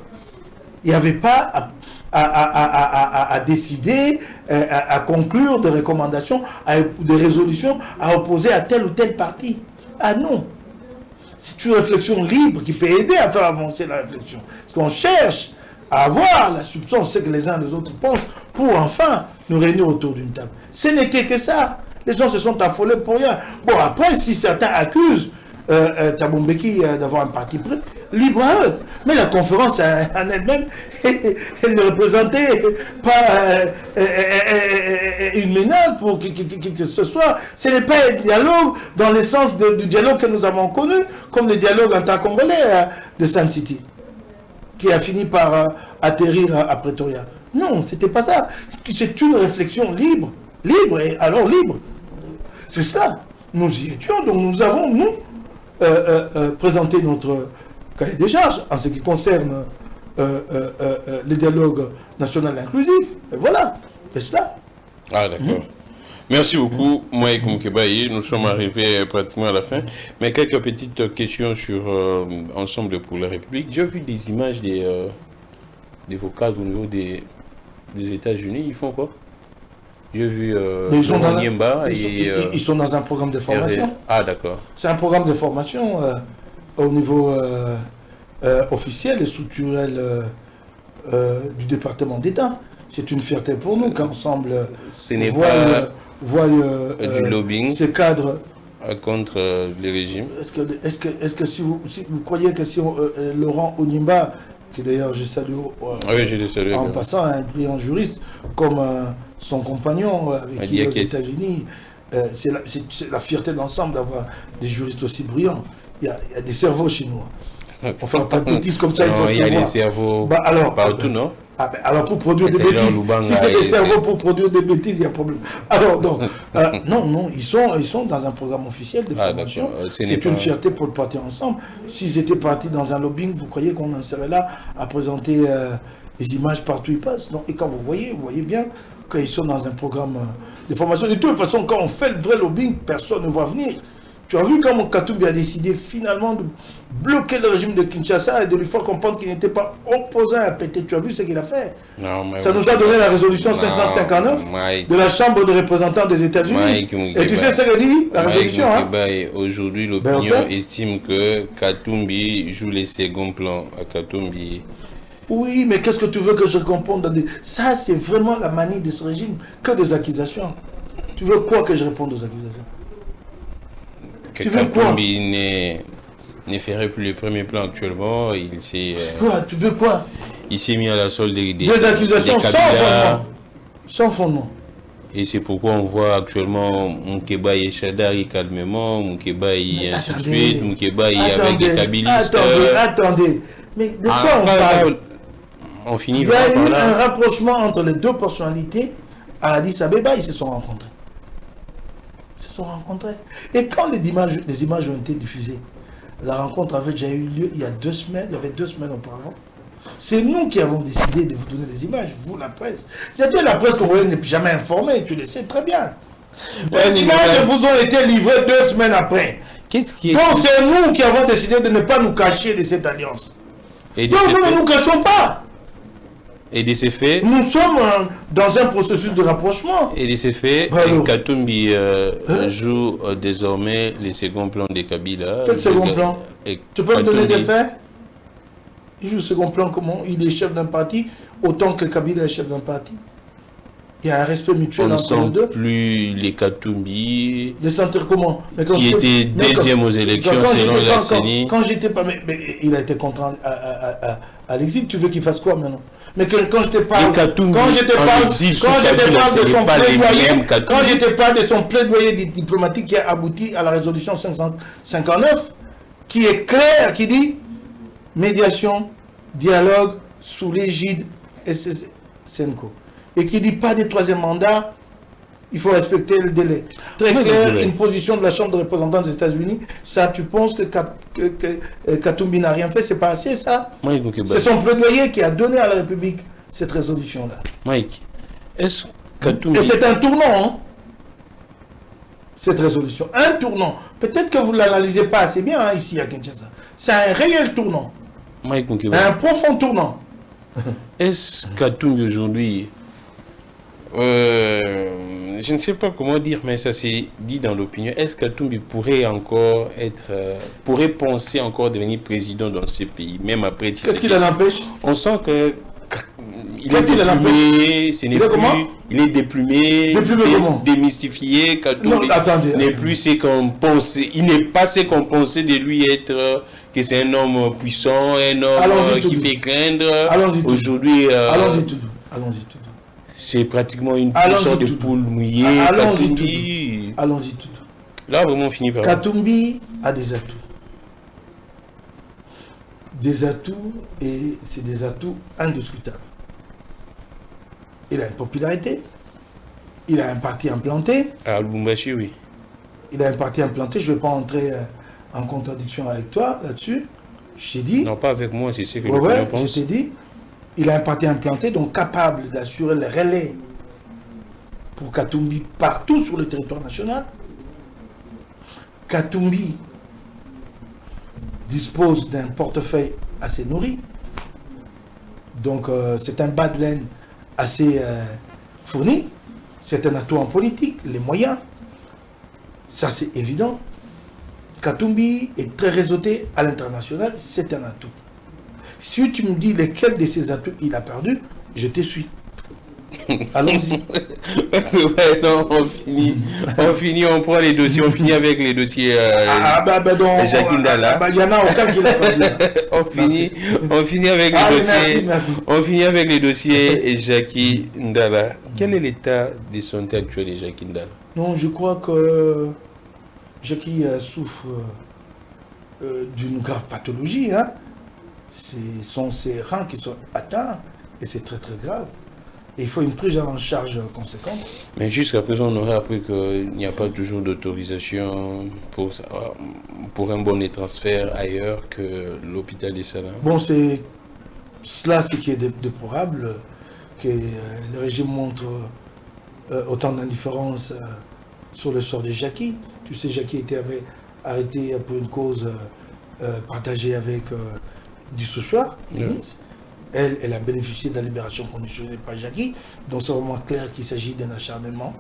Il n'y avait pas à décider, à conclure des recommandations, des résolutions à opposer à tel ou tel parti. Ah non. C'est une réflexion libre qui peut aider à faire avancer la réflexion. Parce qu'on cherche à avoir la substance, ce que les uns et les autres pensent, pour enfin nous réunir autour d'une table. Ce n'était que ça. Les gens se sont affolés pour rien. Bon, après, si certains accusent Thabo Mbeki d'avoir un parti pris, libre à eux. Mais la conférence en elle-même, elle ne représentait pas une menace pour qui que ce soit. Ce n'est pas un dialogue dans le sens du dialogue que nous avons connu, comme le dialogue inter-congolais de Sun City, qui a fini par atterrir à Pretoria. Non, c'était pas ça. C'est une réflexion libre. Libre, et alors libre. C'est ça. Nous y étions, donc nous avons, nous, présenté notre cahier des charges en ce qui concerne le dialogue national inclusif. Et voilà, c'est cela. Ah, d'accord. Merci beaucoup, Mike Moukébaye. Nous sommes arrivés pratiquement à la fin. Mais quelques petites questions sur Ensemble pour la République. J'ai vu des images des vos cadres au niveau des États-Unis. Ils font quoi? J'ai vu ils sont dans un programme de formation. Ah, d'accord. C'est un programme de formation au niveau officiel et structurel du département d'État. C'est une fierté pour nous qu'ensemble Ce n'est pas du lobbying ces cadres contre les régimes. Est-ce que si vous croyez que si Laurent Onimba, qui d'ailleurs je salue oui, je le salue en passant, un brillant juriste comme son compagnon avec qui aux États-Unis, c'est la fierté d'ensemble d'avoir des juristes aussi brillants. Il y a des cerveaux chez nous. On ne fera pas de bêtises comme ça. Non, il y a des cerveaux partout, non? Alors pour produire des bêtises, si c'est des cerveaux pour produire des bêtises, il y a un problème. Alors donc, non, ils sont dans un programme officiel de formation. C'est une fierté pour le parti ensemble. S'ils étaient partis dans un lobbying, vous croyez qu'on en serait là à présenter les images partout où ils passent? Non. Et quand vous voyez bien qu'ils sont dans un programme de formation. De toute façon, quand on fait le vrai lobbying, personne ne va venir. Tu as vu comment Katumbi a décidé finalement de bloquer le régime de Kinshasa et de lui faire comprendre qu'il n'était pas opposant à PT. Tu as vu ce qu'il a fait? Non, ça nous a donné la résolution 559 de la Chambre des représentants des États-Unis. Et tu sais ce que dit la résolution? Aujourd'hui, l'opinion estime que Katumbi joue les seconds plans à Katumbi. Oui, mais qu'est-ce que tu veux que je réponde? Ça, c'est vraiment la manie de ce régime, que des accusations. Tu veux quoi que je réponde aux accusations? Tu veux quoi? Ne ferait plus le premier plan actuellement. Il s'est. Quoi? Tu veux quoi? Il s'est mis à la solde des accusations sans fondement. Sans fondement. Et c'est pourquoi on voit actuellement Moukébaye et Chadari calmement, Moukébaye et ainsi de suite, Moukébaye avec des kabylistes. Attendez. Mais de quoi on parle? On finit Il y a eu un rapprochement entre les deux personnalités à Addis Abeba, ils se sont rencontrés. Et quand les images ont été diffusées, La rencontre avait déjà eu lieu il y a 2 semaines, il y avait 2 semaines auparavant. C'est nous qui avons décidé de vous donner des images, vous, la presse. Il y a de la presse congolaise n'est jamais informée, tu le sais très bien. Les images vous ont été livrées 2 semaines après. Qu'est-ce qui est... Donc c'est nous qui avons décidé de ne pas nous cacher de cette alliance. Donc nous ne nous cachons pas. Et de ces faits, nous sommes dans un processus de rapprochement. Et de ces faits, Katumbi joue désormais les seconds plans de Kabila. Quel second plan? Tu peux me donner des faits? Il joue le second plan comment? Il est chef d'un parti autant que Kabila est chef d'un parti. Il y a un respect mutuel entre les deux. Plus les Katumbi. Les sentir comment? Qui était deuxième aux élections selon la CENI. Quand j'étais pas. Mais il a été contraint à l'exil. Tu veux qu'il fasse quoi maintenant? Mais quand je te parle, quand je te parle de son plaidoyer diplomatique qui a abouti à la résolution 559, qui est clair, qui dit médiation, dialogue sous l'égide SNCO. Et qui dit pas de 3e mandat, il faut respecter le délai. Très clair, une position de la Chambre des représentants des États-Unis, ça, tu penses que Katumbi n'a rien fait, c'est pas assez ça? C'est son plaidoyer qui a donné à la République cette résolution-là. Mike, est-ce Katumbi... Et c'est un tournant, hein, cette résolution. Un tournant. Peut-être que vous ne l'analysez pas assez bien hein, ici à Kinshasa. C'est un réel tournant. Mike, un profond tournant. Est-ce Katumbi aujourd'hui... je ne sais pas comment dire, mais ça s'est dit dans l'opinion. Est-ce que Katumbi pourrait encore être, pourrait penser encore devenir président dans ces pays, même après? Qu'est-ce qui l'empêche? On sent que il est déplumé, il est déplumé, démystifié. Katumbi n'est plus ce qu'on pensait. Il n'est pas ce qu'on pensait de lui être. Que c'est un homme puissant, un homme qui fait craindre. Aujourd'hui, allons-y tout. C'est pratiquement une sorte de poule mouillée. Allons-y tout. Là, vraiment, on finit par... Katumbi a des atouts. Des atouts, et c'est des atouts indiscutables. Il a une popularité. Il a un parti implanté. À Lubumbashi, oui. Il a un parti implanté. Je ne vais pas entrer en contradiction avec toi là-dessus. Je t'ai dit... Non, pas avec moi, c'est ce que je pense. Je t'ai dit... Il a un parti implanté, donc capable d'assurer le relais pour Katumbi partout sur le territoire national. Katumbi dispose d'un portefeuille assez nourri. Donc c'est un bas de laine assez fourni. C'est un atout en politique, les moyens. Ça c'est évident. Katumbi est très réseauté à l'international, c'est un atout. Si tu me dis lesquels de ces atouts il a perdu, je te suis. Allons-y. Ouais, non, on finit, on prend les dossiers, on finit avec les dossiers Jacques Ndala. Il n'y en a aucun qui l'a perdu. on finit avec les dossiers. Merci. On finit avec les dossiers Jackie Ndala. Quel est l'état de santé actuel de Jackie Ndala? Non, je crois que Jackie souffre d'une grave pathologie, hein. Ce sont ses reins qui sont atteints et c'est très très grave. Et il faut une prise en charge conséquente. Mais jusqu'à présent, on aurait appris qu'il n'y a pas toujours d'autorisation pour un bon transfert ailleurs que l'hôpital des Salins. Bon, c'est cela ce qui est déplorable, que le régime montre autant d'indifférence sur le sort de Jackie. Tu sais, Jackie était arrêté pour une cause partagée avec... du Sochoir, Denise. Elle a bénéficié de la libération conditionnelle par Jackie. Donc c'est vraiment clair qu'il s'agit d'un acharnement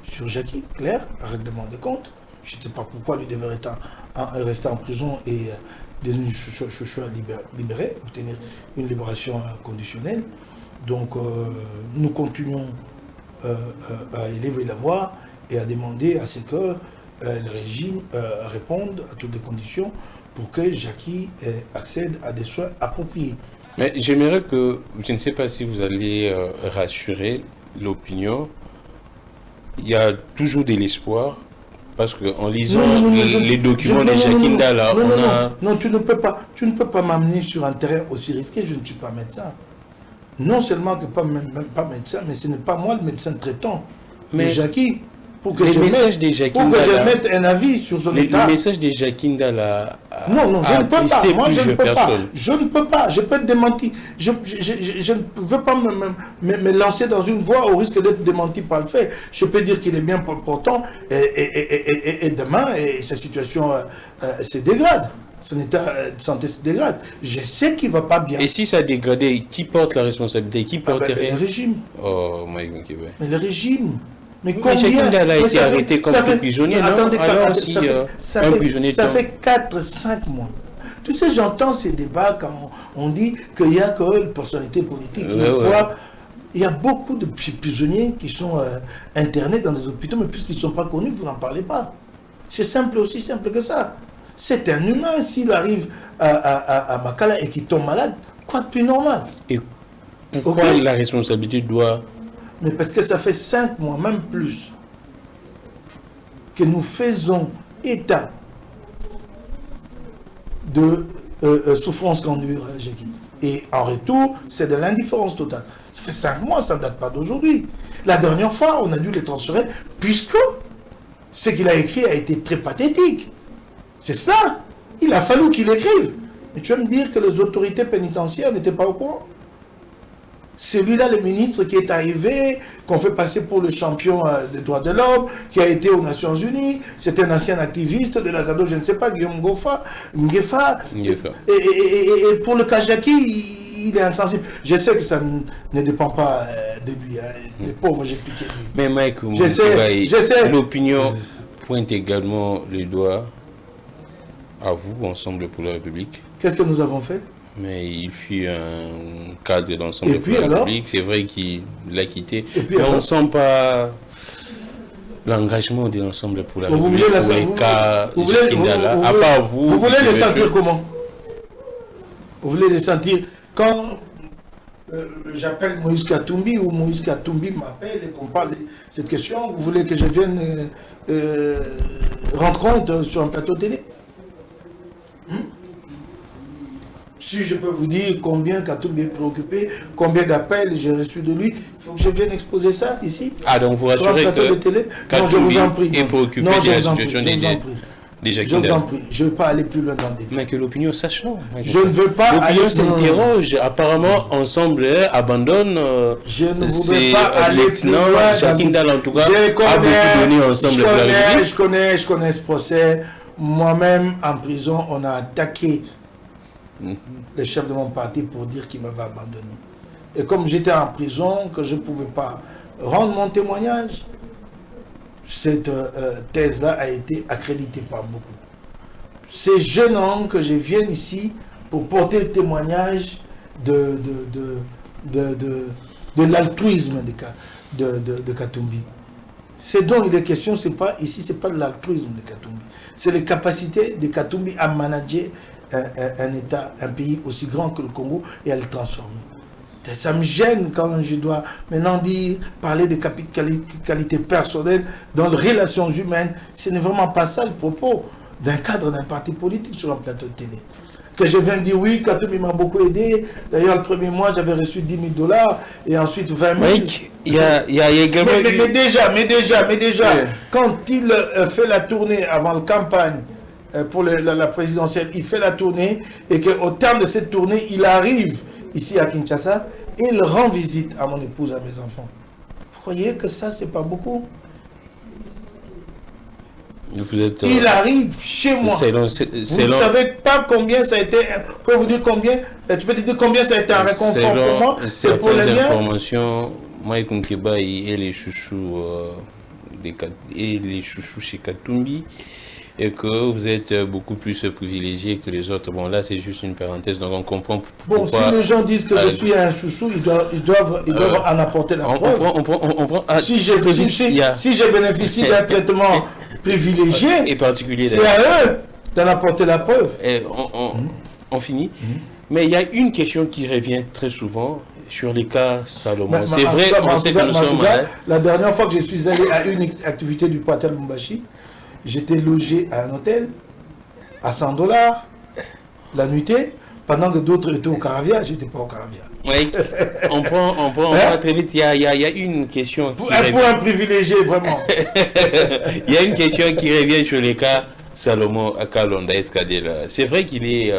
sur Jackie. Clair, un règlement de compte. Je ne sais pas pourquoi lui devrait rester en prison et devenu Sochoir libéré, obtenir une libération conditionnelle. Donc nous continuons à élever la voix et à demander à ce que le régime réponde à toutes les conditions pour que Jackie accède à des soins appropriés. Mais j'aimerais que, je ne sais pas si vous allez rassurer l'opinion, il y a toujours de l'espoir, parce qu'en lisant les documents de Jackie Ndala, non, tu ne peux pas m'amener sur un terrain aussi risqué, je ne suis pas médecin. Non seulement que même pas médecin, mais ce n'est pas moi le médecin traitant. Mais Jackie, pour que les je messages mette, de Jacques pour que je Ndala, mette un avis sur son état. le message de Jacques Ndala Non, je ne peux pas. Moi, je ne peux pas. personnes. Je ne peux pas. Je peux être démenti. Je ne veux pas me lancer dans une voie au risque d'être démenti par le fait. Je peux dire qu'il est bien portant et demain, sa situation se dégrade. Son état de santé se dégrade. Je sais qu'il ne va pas bien. Et si ça dégradait, qui porte la responsabilité? Qui porterait? Le régime. Oh, my God. Mais le régime. Mais Oui, combien? Jacques Ndala a été arrêté comme prisonnier, non? Attendez, Alors si un prisonnier ça fait 4-5 mois. Tu sais, j'entends ces débats quand on dit qu'il y a que une personnalité politique. Il y a beaucoup de prisonniers qui sont internés dans des hôpitaux, mais puisqu'ils ne sont pas connus, vous n'en parlez pas. C'est simple, aussi simple que ça. C'est un humain, s'il arrive à Makala et qu'il tombe malade, quoi de plus normal? Et pourquoi la responsabilité doit... Mais parce que ça fait 5 mois, même plus, que nous faisons état de souffrance qu'endure Jacques. Et en retour, c'est de l'indifférence totale. Ça fait 5 mois, ça ne date pas d'aujourd'hui. La dernière fois, on a dû les transférer, puisque ce qu'il a écrit a été très pathétique. C'est cela. Il a fallu qu'il écrive. Mais tu vas me dire que les autorités pénitentiaires n'étaient pas au courant? Celui-là, le ministre qui est arrivé, qu'on fait passer pour le champion des droits de l'homme, qui a été aux Nations Unies, c'est un ancien activiste de la ZADO, je ne sais pas, Guillaume Ngefa. Et pour le Kajaki, il est insensible. Je sais que ça ne dépend pas de lui, les pauvres, j'ai pitié de lui. Mais Mike, je sais. L'opinion pointe également le doigt à vous, Ensemble pour la République. Qu'est-ce que nous avons fait? Mais il fut un cadre d'Ensemble pour la République. C'est vrai qu'il l'a quitté. Mais on ne sent pas l'engagement de l'Ensemble pour la République pour les cas Jacques Ndala. À part vous. Vous voulez les sentir comment? Vous voulez les sentir quand j'appelle Moïse Katumbi ou Moïse Katumbi m'appelle et qu'on parle de cette question? Vous voulez que je vienne rendre compte sur un plateau télé? Si je peux vous dire combien Katumbi est préoccupé, combien d'appels j'ai reçus de lui, il faut que je vienne exposer ça ici. Ah, donc vous rassurez que Katumbi est préoccupé de la situation des Jacques Ndala. Je vous en prie, je ne veux pas aller plus loin dans le détail. Mais que l'opinion sache non. Je ne veux pas aller plus loin. L'opinion s'interroge. Apparemment, Ensemble abandonne. Je ne voudrais pas aller plus loin. Jacques Ndala, en tout cas, a beaucoup donné Ensemble pour la République. Je connais ce procès. Moi-même, en prison, on a attaqué le chef de mon parti pour dire qu'il m'avait abandonné. Et comme j'étais en prison, que je ne pouvais pas rendre mon témoignage, cette thèse-là a été accréditée par beaucoup. C'est gênant que je vienne ici pour porter le témoignage de l'altruisme de Katumbi. C'est dont il est question, ici, ce n'est pas de l'altruisme de Katumbi. C'est les capacités de Katumbi à manager un État, un pays aussi grand que le Congo et à le transformer. Ça me gêne quand je dois maintenant parler de qualités personnelles dans les relations humaines. Ce n'est vraiment pas ça le propos d'un cadre d'un parti politique sur un plateau de télé. Que je viens de dire oui, Katumbi m'a beaucoup aidé. D'ailleurs, le premier mois, j'avais reçu 10 000 $ et ensuite 20 000. Mike, il y a également... Mais déjà, quand il fait la tournée avant la campagne, pour la présidentielle, il fait la tournée et qu'au terme de cette tournée, il arrive ici à Kinshasa et il rend visite à mon épouse, à mes enfants. Vous croyez que ça, c'est pas beaucoup? Il arrive chez moi. Vous ne savez pas combien ça a été, pour vous dire combien, tu peux te dire combien ça a été un réconfort pour moi. C'est pour les informations, Mike Nkebai et les chouchous chez Katumbi, et que vous êtes beaucoup plus privilégié que les autres. Bon, là, c'est juste une parenthèse, donc on comprend pourquoi... Bon, si les gens disent que je suis un chouchou, ils doivent en apporter la preuve. Si je bénéficie d'un traitement privilégié, et particulier, c'est à eux d'en apporter la preuve. On finit. Mais il y a une question qui revient très souvent sur les cas Salomon. C'est vrai, on sait que nous sommes malades. La dernière fois que je suis allé à une activité du Poitel Mumbashi, j'étais logé à un hôtel à $100 la nuitée pendant que d'autres étaient au Caravia, je n'étais pas au Caravia. Oui, on prend très vite. Il y a une question. Pour un privilégié, vraiment. Il y a une question qui revient sur les cas Salomon Kalonda Escadela. C'est vrai qu'il est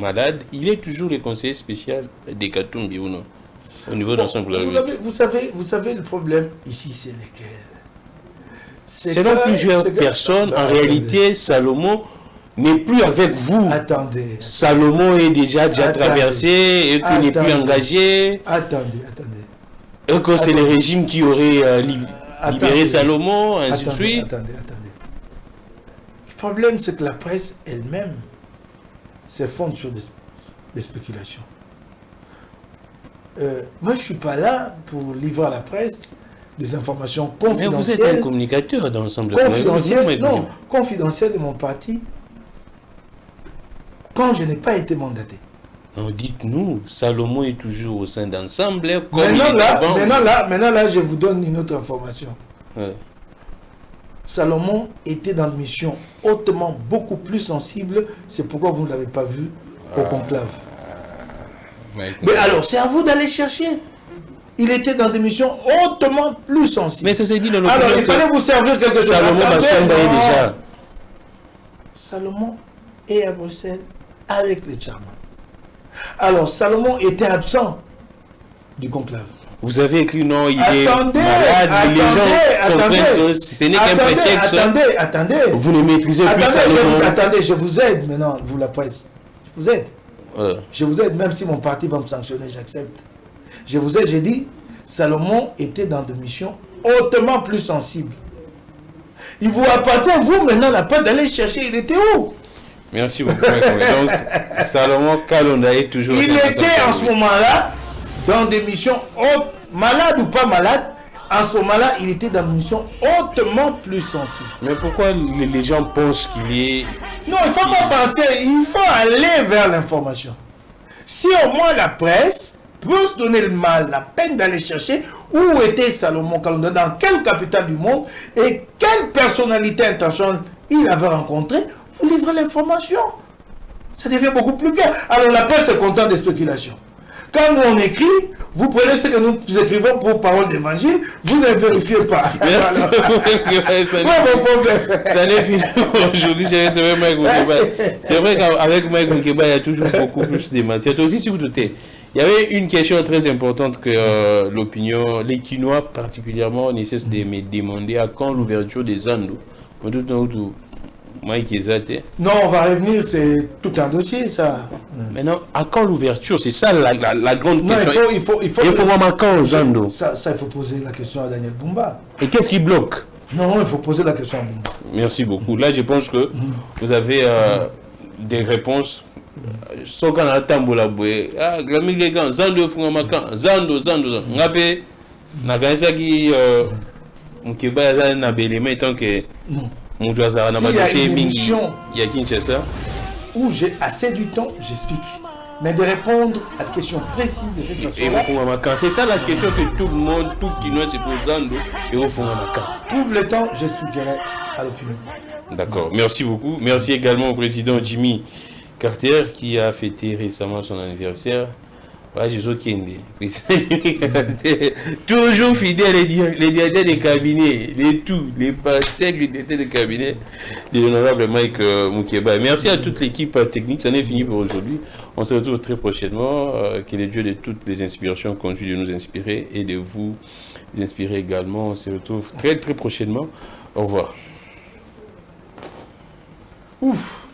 malade. Il est toujours le conseiller spécial des Katumbi ou non? Au niveau d'ensemble de la vous savez, le problème ici, c'est lequel? Selon plusieurs personnes, en réalité, Salomon n'est plus avec vous. Attendez. Salomon est déjà traversé et qu'il n'est plus engagé. Attendez. Et que c'est le régime qui aurait libéré Salomon, ainsi de suite. Attendez. Le problème, c'est que la presse elle-même se fonde sur des spéculations. Moi, je ne suis pas là pour livrer à la presse des informations confidentielles. Mais vous êtes un communicateur dans l'ensemble de confidentielles de mon parti. Quand je n'ai pas été mandaté. Non, dites-nous, Salomon est toujours au sein d'ensemble. Maintenant là, je vous donne une autre information. Ouais. Salomon était dans une mission hautement beaucoup plus sensible. C'est pourquoi vous ne l'avez pas vu au conclave. Mais alors, c'est à vous d'aller chercher. Il était dans des missions hautement plus sensibles. Mais ça s'est dit dans le alors, il fallait vous servir quelque chose. Salomon est à Bruxelles avec les Tcharma. Alors, Salomon était absent du conclave. Vous avez écrit non, il est malade, les gens comprennent que ce n'est qu'un prétexte. Attendez. Vous ne maîtrisez plus Salomon. Attendez, je vous aide maintenant, vous la presse. Je vous aide. Je vous aide, même si mon parti va me sanctionner, j'accepte. Je vous aide, j'ai dit, Salomon était dans des missions hautement plus sensibles. Il vous appartient, vous, maintenant, la peine d'aller chercher, il était où? Merci beaucoup. Donc, Salomon Kalonda est toujours... Il était en ce moment-là dans des missions hautes, malade ou pas malade, en ce moment-là, il était dans une mission hautement plus sensible. Mais pourquoi les gens pensent qu'il est... Non, il ne faut pas penser, il faut aller vers l'information. Si au moins la presse peut se donner le mal, la peine d'aller chercher où était Salomon Kalonda, dans quelle capitale du monde et quelle personnalité internationale il avait rencontré, vous livrez l'information. Ça devient beaucoup plus clair. Alors la presse est contente des spéculations. Quand nous on écrit, vous prenez ce que nous écrivons pour parole d'évangile, vous ne vérifiez pas. Merci. Ça n'est fini aujourd'hui. C'est vrai qu'avec Mike Moukeba, il y a toujours beaucoup plus de matière. Aussi, si vous doutez, il y avait une question très importante que l'opinion, les Quinois particulièrement, ne cessent de me demander à quand l'ouverture des Andos. Non, on va revenir, c'est tout un dossier, ça. Maintenant, à quand l'ouverture? C'est ça la grande question. Il faut vraiment quand aux Andos. Ça, il faut poser la question à Daniel Bumba. Et qu'est-ce qui bloque? Non, il faut poser la question à Bumba. Merci beaucoup. Là, je pense que vous avez des réponses. Sokana tambola boye. Ah, les gars, Zando Fungamakan, Zando. Ngabe, Nagansaki, Mukeba, Nabeleme, tant que. S'il y a une émission où j'ai assez du temps, j'explique. Mais de répondre à des questions précises de cette question-là. C'est ça la question que tout le monde, tout Quinois se pose et au fond, trouve le temps, j'expliquerai à l'opinion. D'accord, merci beaucoup. Merci également au président Jimmy Carter qui a fêté récemment son anniversaire. Toujours fidèle, les directeurs des cabinets, les passés, les directeurs des cabinets de l'honorable Mike Moukeba. Merci à toute l'équipe technique, ça n'est fini pour aujourd'hui. On se retrouve très prochainement. Que le Dieu de toutes les inspirations continue de nous inspirer et de vous inspirer également. On se retrouve très très prochainement. Au revoir. Ouf.